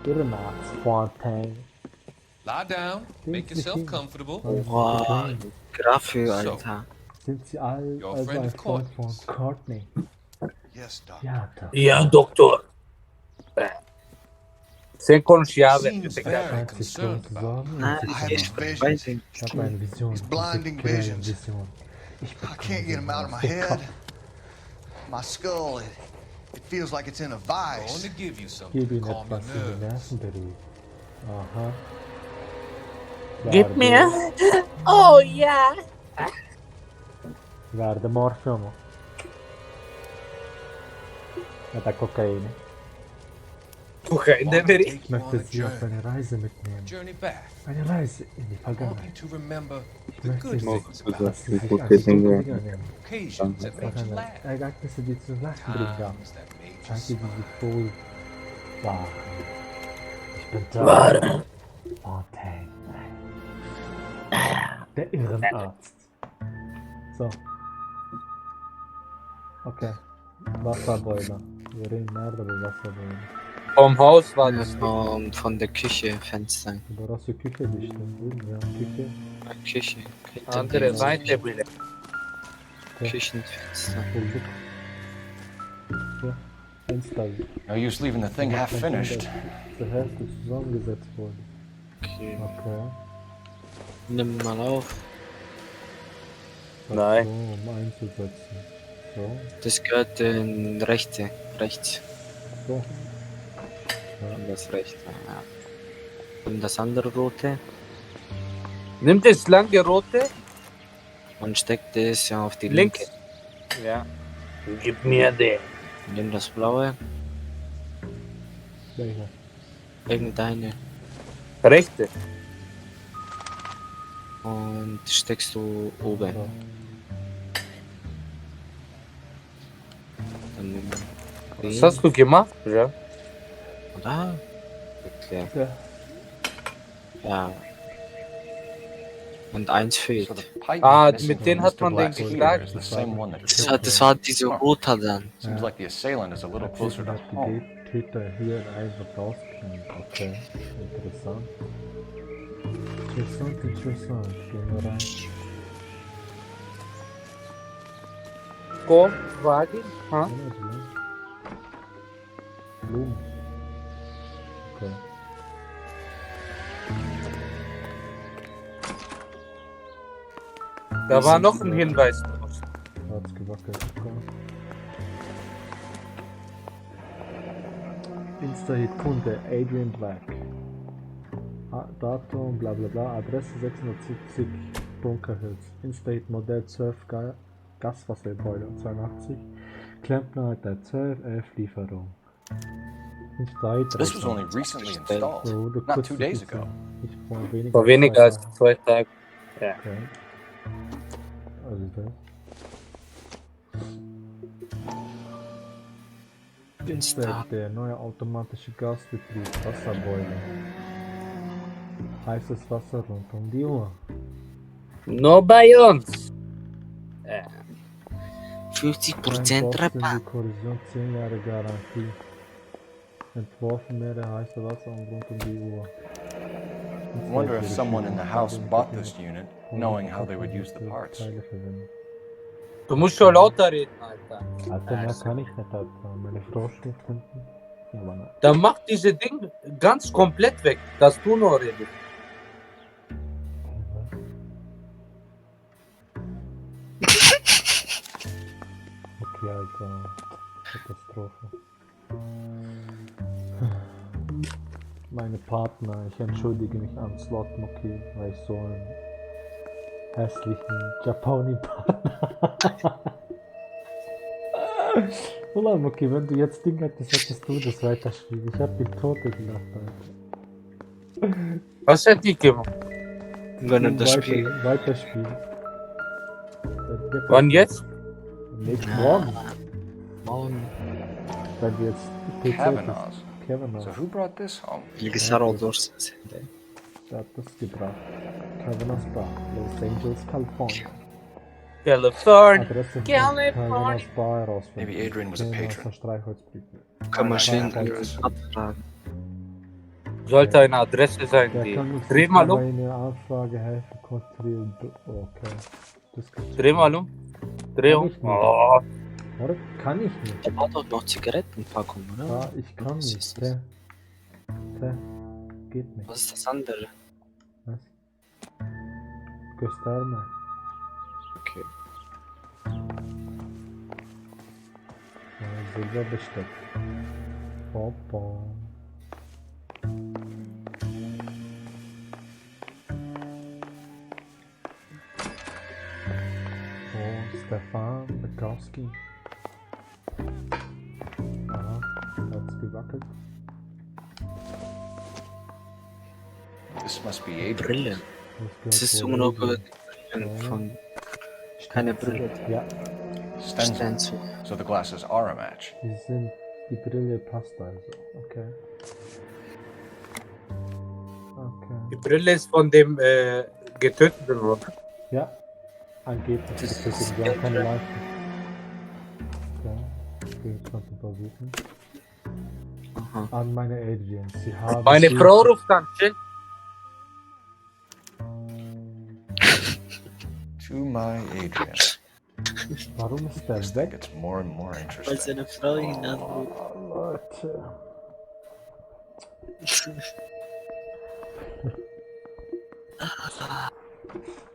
Irrenarzt Fontaine. Lie down, make yourself comfortable. Wow, Grafik, Alter. Sind sie all also ein Freund von Courtney? Yes, Doc. Ja, da. Ja, Doktor. Sei confiável. Seems very concerned about you. Nein, I have ich these weiß visions. nicht. Ich habe eine Vision. These blinding visions. Vision. Ich I can't get them out of my head. My skull, it feels like it's in a I want vice. to give you something Gib to ihm calm your etwas in die nerves. Nerven beruhigen. Aha. Gib mir. Oh ja. Guarda, morfiamo. Da Kokain. Ich möchte Sie auf eine Reise mitnehmen. Journey back. Eine Reise in die I want Vergangenheit. you to remember Ich the möchte good Sie, things about dass Sie sich an die Okay, guten danke. Dinge erinnern. occasions that made you laugh. Ereignisse, die zum Lachen bringen. Times that made you Zeige, die smile. Sie wohl waren. Ich bin da. Fontaine. Der Irrenarzt. So. Okay. Wasserboiler. Wir reden mehr über Wasserboiler. Vom Haus war das. Von der Küche, Fenster. Aber das ist Küche nicht, ja, Küche. Küche. Andere Seite bitte. Küchenfenster. Ja, Fenster. No use leaving the thing half finished. Zur Hälfte zusammengesetzt wurde. Okay. Okay. Nimm mal auf. Nein. So, um einzusetzen. So. Das gehört in rechts. So. Ja. Das rechte, ja. Und das andere rote. Nimm das lange rote. Und steckt es ja auf die Links. linke. Ja. Gib mir den. Nimm das blaue. Welcher? Irgendeine. Rechte. Und steckst du oben. Ja. Dann Was hast du gemacht, ja? Oder? Erklärt. Ja. Ja. Und eins fehlt. Ah, mit denen hat man den geschlagen. Das war diese Roter dann. Seems like the assailant is a little closer to home. Die Täter hier einfach rauskriegen. Okay, interessant. Interessant. Gehen wir rein. Komm, Wagen. Ha? Blumen. Okay. Da war noch ein Hinweis. Hat's gewackelt. Insta-Hit Kunde Adrian Black. Datum bla bla bla. Adresse 670 Bunkerhills. Insta-Hit Modell 12 Gaswasserboiler 82. Klempner der 1211 Lieferung. This was only recently installed, not 2 days ago. Vor weniger als 2 Tagen. Ja. Okay. Also das. Insta-Hit der neue automatische Gasbetrieb Wasserboiler. Heißes Wasser rund um die Uhr. Nur bei uns. 50% Rabatt. Korrosion 10 Jahre Garantie. Entworfen mehrere heiße Wasser rund um die Uhr. I wonder if someone in the house bought this unit, knowing how they would use the parts. Du musst schon lauter reden, Alter. Alter, mehr kann ich nicht, Alter. Meine Frau schläft hinten. Dann mach diese Ding ganz komplett weg, dass du nur redest. Okay, Alter. Katastrophe. Meine Partner, ich entschuldige mich an Slotmuki, weil ich so einen hässlichen Japani-Partner. Oder Muki, wenn du jetzt Ding hättest, hättest du das weiterspielen. Ich hab dich Tote gelacht, Alter. Was hätte ich gemacht? Wenn du das Spiel weiterspielen. Wann jetzt? Morgen. Wenn wir jetzt Kavanaugh's. So who brought this home? Das hat das gebracht. Kavanaugh's Bar, Los Angeles, California. Adresse Kavanaugh's Bar herausfinden. Maybe Adrian was a patron. Kann man schön abfragen. Sollte eine Adresse sein, die. Dreh mal um. Eine Anfrage helfen, konstruieren. Okay. Dreh mal um. Dreh um. Oh. Warte, kann ich nicht. Da war doch noch Zigarettenpackung, oder? Ja, ich kann nicht. Geht nicht. Was ist das andere? Was? Gösterme. Okay. Silberbesteck. Papa. Stefan Bukowski. Aha, hat's gewackelt. This must be Adrian. Brille. Das ist immer noch von keine Brille. Ja. Stencil. So the glasses are a match. Die Brille passt also. Okay. Die Brille ist von dem Getöteten, oder? Ja. Angeblich getötet. Wir haben keine Leichen. Okay. Wir konnten versuchen. An meine Adrian. Sie haben. Meine Frau ruft an. To my Adrian. Warum ist der weg? It's more and more interesting. Weil seine Frau ihn anruft. Leute.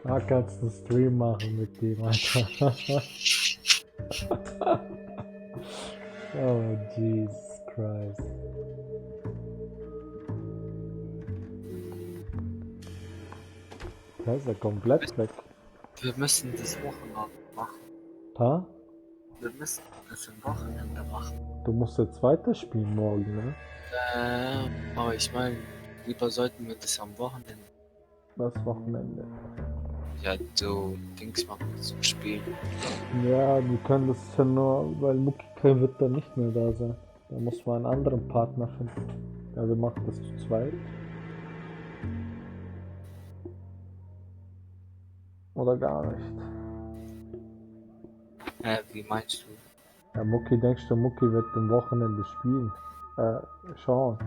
Da kannst du einen Stream machen mit dem, Alter. Oh, Jesus Christ. Da ist er komplett weg. Wir müssen das Wochenende machen. Ha? Wir müssen das am Wochenende machen. Du musst jetzt weiterspielen morgen, ne? Aber ich meine, lieber sollten wir das am Wochenende. Das Wochenende. Ja, so Dings machen zum Spielen. Ja, wir können das ja nur, weil Mucki wird dann nicht mehr da sein. Da muss man einen anderen Partner finden. Ja, wir machen das zu zweit. Oder gar nicht. Wie meinst du? Ja, Mucki, denkst du, Mucki wird am Wochenende spielen? Schauen.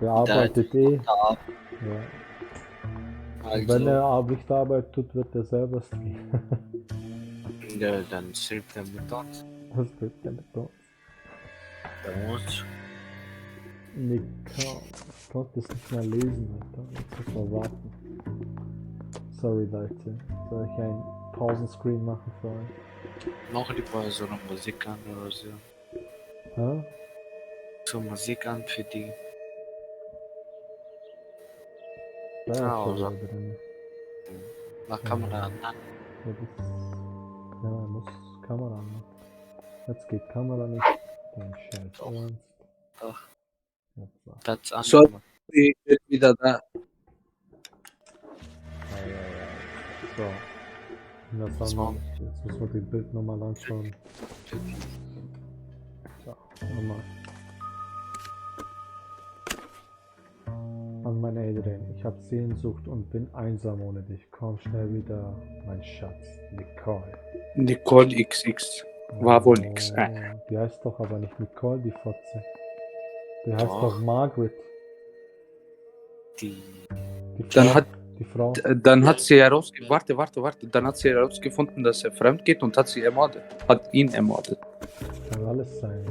Der arbeitet eh. Ja. Also, Und wenn er nicht Arbeit tut, wird er selber streamen. Ja, dann streamt er mit uns. Was streamt er mit uns? Bei uns? Nee, ich konnte das nicht mal lesen, Alter. Jetzt muss man warten. Sorry, Leute. Soll ich einen Pausenscreen machen für euch? Noch lieber so eine Musik an oder so. Hä? So Musik an für die. Da ist Ja, er oder? drin. Mach Kamera an. Ja, er muss Kamera an. Jetzt geht Kamera nicht. Dein Scheiß Ernst. Doch. Jetzt Das So, ich bin wieder da. So. Jetzt müssen wir das Bild nochmal anschauen. So, nochmal. An mein Adrian, ich habe Sehnsucht und bin einsam ohne dich. Komm schnell wieder, mein Schatz. Nicole. Nicole XX. War wohl nix. Die heißt doch aber nicht Nicole, die Fotze. Die heißt doch Margaret. Die Frau. Dann hat sie herausgefunden, warte. Dann hat sie herausgefunden, dass er fremd geht und hat ihn ermordet. Kann alles sein.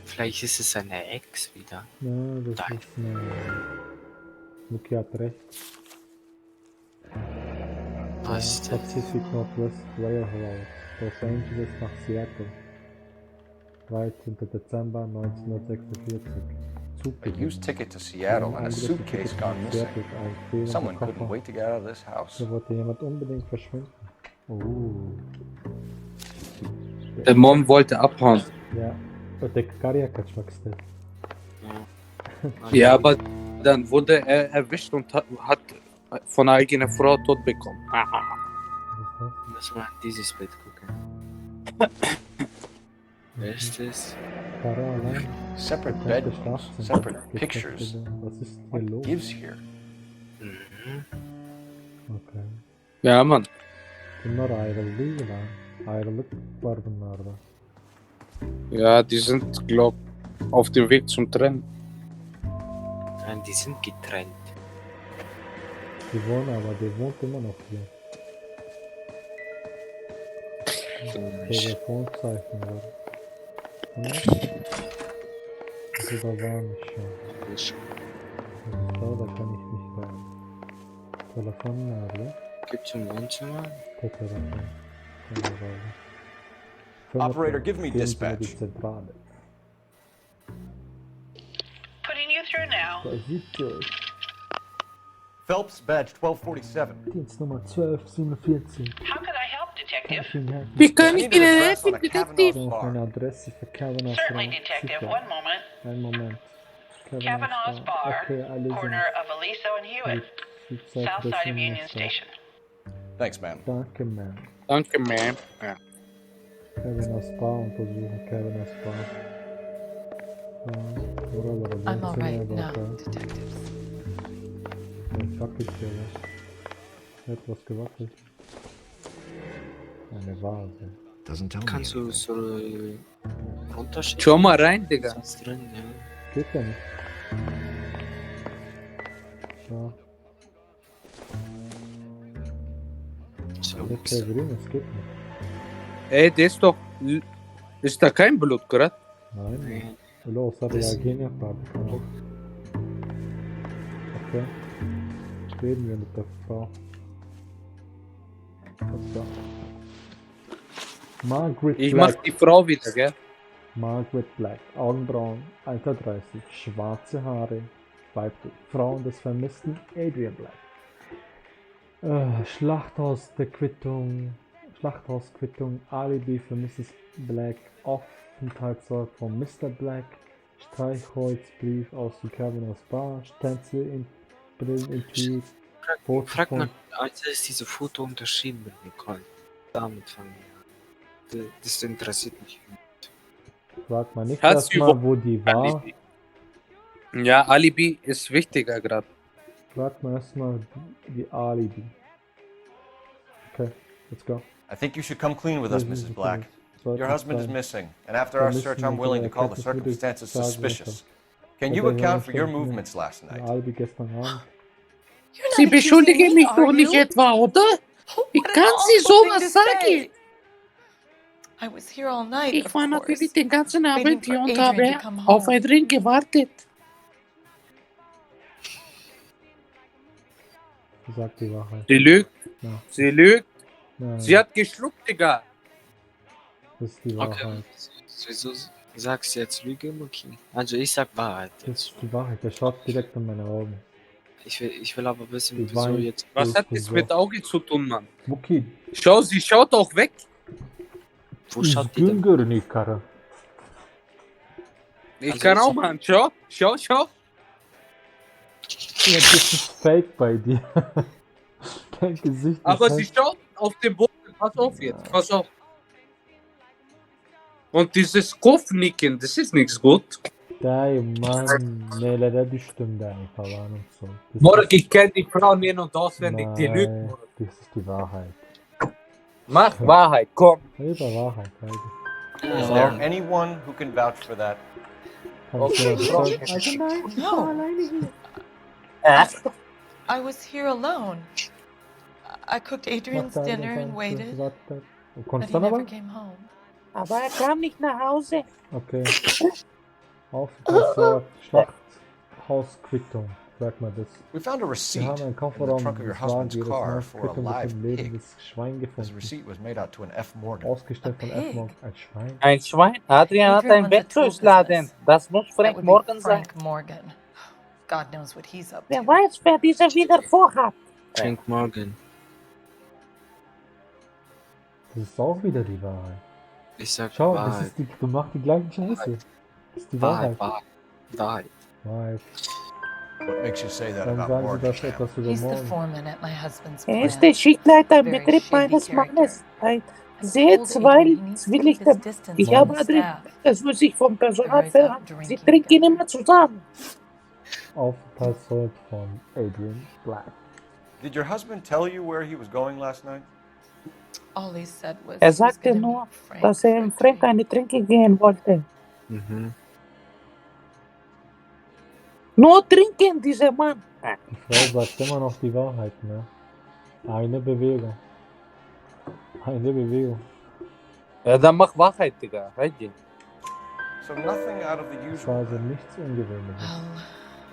Vielleicht ist es seine Ex wieder. Ja, das ist Mucki hat recht. Was? Pacific Northwest Railroad, Los Angeles nach Seattle. 13. Dezember 1946. A used ticket to Seattle and a suitcase gone missing. Someone couldn't wait to get out of this house. Da wollte jemand unbedingt verschwinden. Der Mom wollte abhauen. Ja, der Karja-Kaczmak ist das. Ja, aber dann wurde er erwischt und hat von einer eigenen Frau tot bekommen. Lass mal dieses Bild gucken. Wer ist das? Separate bed, separate pictures. What gives here? Okay. Ja, Mann. Bunlar ayrıldı lan. Ayrılık var bunlarda. Ja, die sind, glaub, auf dem Weg zum Trennen. Nein, die sind getrennt. Die wohnen aber, die wohnt immer noch hier. Telefonzeichen oder? Also da war nicht schon. Da kann ich nicht rein. Telefon nerede? Gibt's im Wohnzimmer? Der Telefon. Operator, give me dispatch. Die Zentrale. Putting you through now. Da sieht ihr. Phelps, badge 1247. Dienstnummer 1247. How could I help, Detective? Wie kann ich Ihnen helfen, Detektiv? Eine Adresse für Kavanaugh's Certainly, Detective. One moment. Einen Moment. Kavanaugh's Bar, Okay, alles corner of Aliso and Hewitt, south side of Union Station. Thanks, ma'am. Danke, ma'am. Danke, ma'am. Ja. Kavanaugh's Bar untersuchen, Kavanaugh's Bar. I'm all right now, detectives. Wackelt hier was. Etwas gewackelt. Eine Vase. Kannst du so runterschieben? Schau mal rein, Digga. Was drin, ja. Geht ja nicht. Ja. So, Jetzt der drin, es geht nicht. Ey, der ist doch... Ist da kein Blut gerade? Nein. Los, reagieren ja gerade. Okay. Reden wir mit der Frau. So. Margaret Ich Black. mach die Frau wieder, gell? Margaret Black, Augenbrauen, Alter 30, schwarze Haare, weiblich, Frauen des vermissten Adrian Black. Schlachthauskvittung, Alibi für Mrs. Black, Aufenthaltsort von Mr. Black, Streichholzbrief aus dem Kavanaugh's Bar, Stenzel in Brillenetui. Frag mal, als ist diese Foto unterschrieben mit Nicole? Damit fangen wir an. Das interessiert mich. Frag mal nicht erstmal, wo die war. Alibi. Ja, Alibi ist wichtiger gerade. Frag mal erstmal die Alibi. Okay, let's go. I think you should come clean with us, Mrs. Black. Your husband is missing, and after our search, I'm willing to call the circumstances suspicious. Can you account for your movements last night? Alibi gestern Abend. Sie beschuldigen mich doch nicht etwa, oder? Wie kann sie sowas sagen? Ich war natürlich den ganzen Abend hier und habe auf Adrian gewartet. Sie sagt die Wahrheit. Sie lügt. Ja. Sie lügt. Nein. Sie hat geschluckt, Digga. Das ist die Wahrheit. Okay. Wieso sagst du jetzt Lüge, Muki? Also ich sag Wahrheit. Das ist die Wahrheit. Der schaut direkt in meine Augen. Ich will aber wissen, Die wieso jetzt... Was hat das mit Auge zu tun, Mann? Muki. Schau, sie schaut auch weg. Wo schaut die denn? Ich kann auch, Mann. Schau. Ja, das ist fake bei dir. Dein Gesicht ist Aber halt... sie schaut auf den Boden. Pass auf jetzt. Pass auf. Und dieses Kopfnicken, das ist nichts gut. Mann, nelere düştüm deine Verwarnung so. Morgen, ich kenne die Frau in- und auswendig, die lügt. Das ist die Wahrheit. Mach Wahrheit, komm. Über Wahrheit, Alter. Is there anyone who can vouch for that? Okay, No. I was here alone. I cooked Adrian's dinner and waited, but he never came home. Aber er kam nicht nach Hause. Okay. Aufpassort, Schlachthausquittung. Sag mal das. We found a receipt Wir haben einen in the Kofferraum trunk of your des husband's Wagens car for a Quittung mit live dem pig. lebendes Schwein This gefunden. receipt was made out to an F. Morgan. Ausgestellt von F. Morgan. Ein Schwein? Ein Schwein? Adrian hat ein Werkzeugladen. Das muss Frank Morgan sein. Frank Morgan. God knows what he's up to. Wer weiß, wer dieser wieder vorhat. Frank Morgan. Das ist auch wieder die Wahrheit. Ich sag Schau, Wahrheit. du machst die gleichen Scheiße. Das ist die Wahrheit. Wahrheit. What makes you say that Dann about sagen sie Morgan? das etwas über He's the Morgan. foreman at my husband's Er ist plant. der Schichtleiter im Very Betrieb shady meines character. Mannes. Ein sehr Told Adrian he zwei needs to keep his Zwielichter. distance Ich from habe the Adrian, staff. das muss ich vom Personal Or he's verraten. out Sie drinking trinken immer zusammen. Aufpassort von Adrian Black. Did your husband tell you where he was going last night? All he said was Er he was sagte gonna nur, meet Frank. dass er im Frank eine Trinke gehen wollte. Mhm. Nur trinken, dieser Mann. Die Frau sagt immer noch die Wahrheit, ne? Eine Bewegung. Ja, dann mach Wahrheit, Digga. Ready. So nothing out of the Das war usual. also nichts Ungewöhnliches.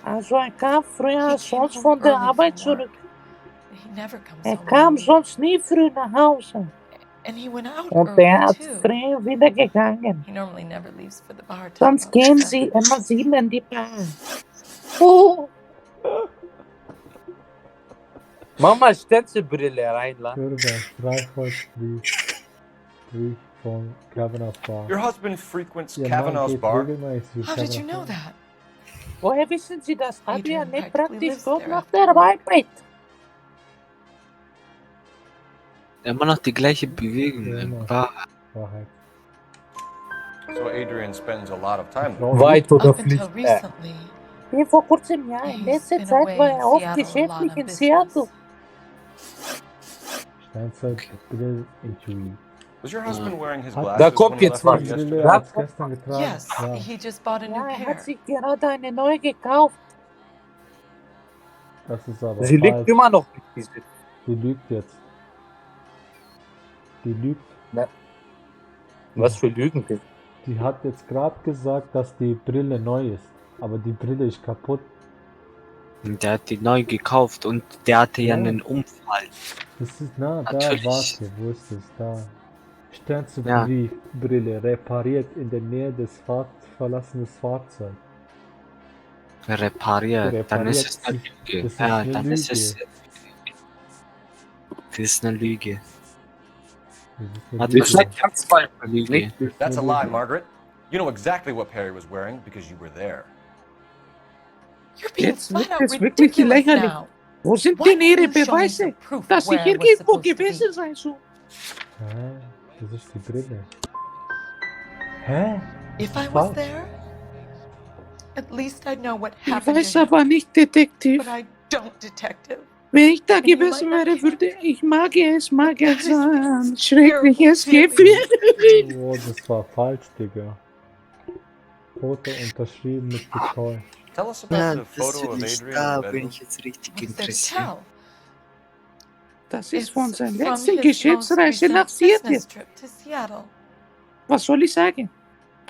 Also er kam früher als sonst von der Arbeit zurück. He never comes Er home kam early. sonst nie früh nach Hause. And he went out Und early er hat too. früh wieder gegangen. He normally never leaves for the bar till Sonst about gehen 7. sie immer 7 in die Bar. Oh, Mama, Stenzelbrille reinladen. Streichholzbrief von Kavanaugh's Bar. Your husband frequents Ihr Mann Kavanaugh's geht bar? regelmäßig How did you Kavanaugh's know Bar. that? woher wissen Sie das? Adrian Adrian lebt practically praktisch lives so there nach after der Arbeit. Immer noch die gleiche Bewegung. Wahrheit. So Adrian spends a lot of time there. Weit oder Up until Pflicht. recently, Wie vor kurzem Jahr. In He's letzter been Zeit away war in er oft Seattle a lot geschäftlich on in business. Seattle. Steinzeit-Brillenetui. Was your husband wearing his Da glasses kommt when he jetzt left was. here Brille yesterday? als gestern getragen. yes, Ja. he just bought a new Ja, er pair. hat sich gerade eine neue gekauft. Das ist aber Sie liegt falsch. immer noch mit diesem. Die lügt jetzt. Die lügt. Was für Lügen? Die hat jetzt gerade gesagt, dass die Brille neu ist. Aber die Brille ist kaputt. Der hat die neu gekauft und der hatte ja Ja. einen Unfall. Das ist da, Natürlich. warte, wo ist es? Da. Sternzebrief, Brille, repariert in der Nähe des verlassenes Fahrzeug. Repariert. Dann ist es eine Lüge. Das ist Ja, eine dann ist es. Lüge. Das ist eine Lüge. Das Ich sag ganz falsch. Lüge. That's a lie, Margaret. You know exactly what Perry was wearing because you were there. Jetzt wird es wirklich lächerlich. Wo sind denn Ihre Beweise, dass ich irgendwo gewesen sein soll? Hä? Das ist die Brille. Hä? If I was there, at least I'd know what Ich happened weiß to him. aber nicht, Detektiv. But I don't, Detective. Wenn ich da gewesen wäre, würde ich es ein schreckliches Gefühl. Oh, das war falsch, Digga. Foto unterschrieben mit Betreu. Tell us Ja, about the das photo of finde ich, Adrian in da the bin bedroom. ich jetzt richtig interessiert. Das ist von seiner From letzten his Geschäftsreise most nach recent Seattle. business trip to Seattle. Was soll ich sagen?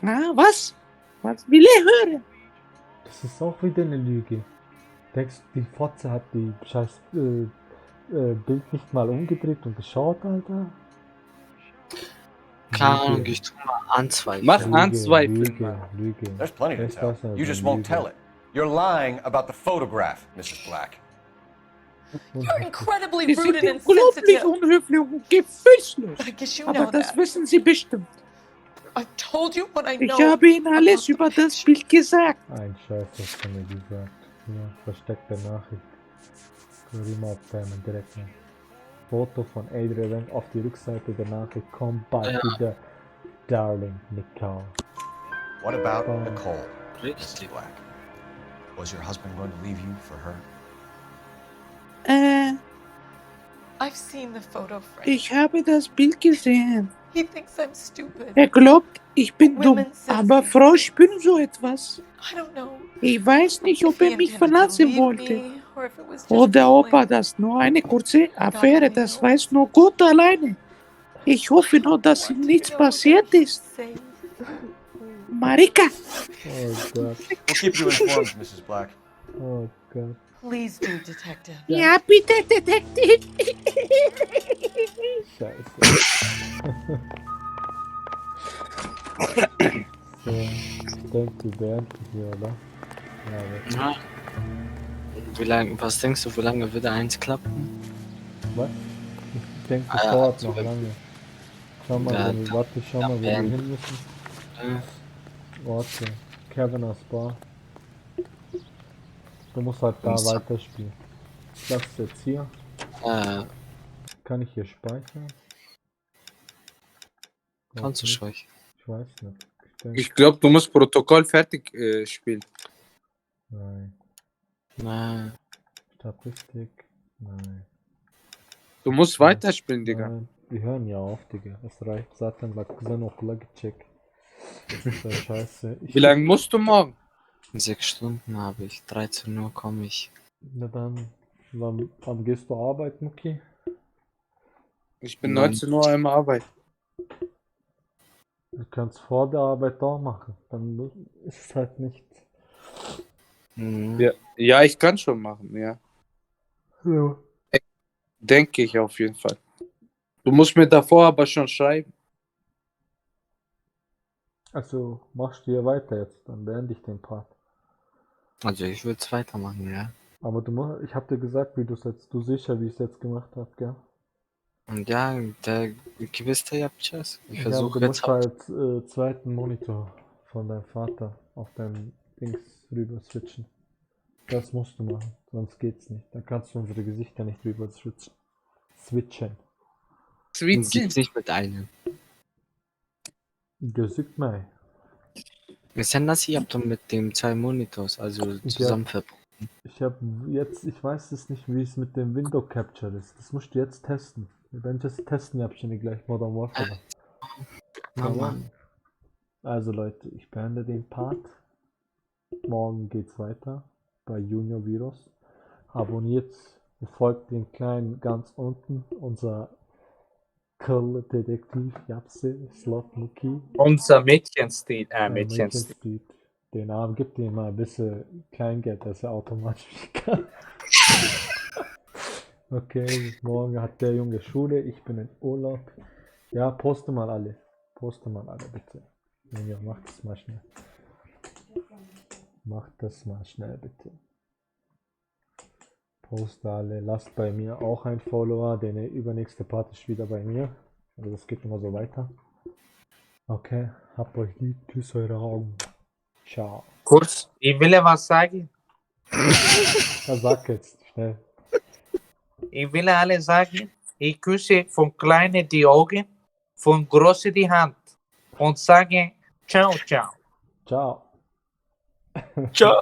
Ah, was? Was will ich hören? Das ist auch wieder eine Lüge. Denkst du, die Fotze hat die scheiß Bild nicht mal umgedreht und geschaut, Alter? Keine Ahnung, ich tu mal anzweifeln. Mach anzweifeln, Lüge, Mann. Lüge. There's plenty to Echt, tell. das ist You just eine won't Lüge. tell it. You're lying about the photograph, Mrs. Black. You're incredibly Sie rude sind and unglaublich insensitive. unhöflich und gefühlslos. But I guess you Aber know das that. wissen Sie bestimmt. I told you what I Ich know. habe Ihnen alles über das Bild gesagt. Ein Scheiß hast du mir gesagt. Hier, versteckte Nachricht. Remote-Payment direkt mal. Foto von Adrian auf die Rückseite der Nachricht. Komm bald wieder, Darling Nicole. What about Nicole, Richtig. Mrs. Black? Was your husband going to leave you for her? I've seen the photo frame. Ich habe das Bild gesehen. He thinks I'm stupid. Er glaubt, ich bin dumm. Women say Aber Frau, ich bin so etwas. I don't know. Ich weiß nicht, ob If he er mich intended to verlassen leave wollte. me, or if it was just Oder ob fooling. er das nur eine kurze Affäre, das weiß nur Gott alleine. Ich hoffe nur, dass ihm nichts passiert ist. Marika! Oh Gott. We'll keep you informed, Mrs. Black. Oh Gott. Please do, Detective. Ja, bitte, Detektiv. Scheiße. So, ich denke, du beendest hier, oder? Ja, Ja. Was denkst du, wie lange wird eins klappen? was? Ich denke, das ja, dauert noch lange. Schau mal, Ja, warte, schau mal, wo wir beenden. hin müssen. Warte, Kevin aus Bar. Du musst halt da weiterspielen. Ich lasse jetzt hier. Kann ich hier speichern? Kannst du speichern? Ich weiß nicht. Ich glaube, du musst Protokoll fertig spielen. Nein. Nein. Statistik? Nein. Du musst weiterspielen, Digga. Nein. Wir hören ja auf, Digga. Es reicht. Satan bak sen okula gidecek. Das ist ja scheiße. Wie lange musst du morgen? 6 Stunden habe ich. 13 Uhr komme ich. Na dann, wann gehst du arbeiten, Muki? Ich bin 19 Uhr am Arbeit. Du kannst vor der Arbeit auch machen. Dann ist es halt nicht. Ja, ja, ich kann schon machen, ja. Ja. Denke ich auf jeden Fall. Du musst mir davor aber schon schreiben. Also machst du ja weiter jetzt, dann beende ich den Part. Also ich würde es weitermachen, ja. Aber ich hab dir gesagt, wie du sicher, wie ich es jetzt gemacht habe, gell? Und ja, der gewisse Yapacağız. Ich Ja, versuche du jetzt musst halt zweiten Monitor von deinem Vater auf deinem Dings rüber switchen. Das musst du machen, sonst geht's nicht. Dann kannst du unsere Gesichter nicht rüber switchen. Geht's nicht mit einem. Gözük mü? Sen nasıl yaptın mit dem 2 Monitors, also zusammen verbunden? Ich weiß es nicht, wie es mit dem Window Capture ist. Das musst du jetzt testen. Bence testen yapacağını gleich Modern Warfare. Tamam. Also Leute, ich beende den Part. Morgen geht's weiter bei Junior Virus. Abonniert, folgt den kleinen ganz unten, unser Detektiv Japse, Slot Muki. Unser Mädchenstil, Mädchenstil. Den Namen gibt ihm mal ein bisschen Kleingeld, dass er automatisch kann. Okay, morgen hat der Junge Schule, ich bin in Urlaub. Ja, poste mal alle. Bitte. Ja, mach das mal schnell. Mach das mal schnell, bitte. Poste alle. Lasst bei mir auch ein Follower. Der übernächste Part ist wieder bei mir. Also das geht immer so weiter. Okay, habt euch lieb. Tschüss, eure Augen. Ciao. Kurz, ich will ja was sagen. Ja, sag jetzt, schnell. Ich will alle sagen, ich küsse von Kleine die Augen, von Große die Hand und sage ciao, ciao. Ciao. Ciao.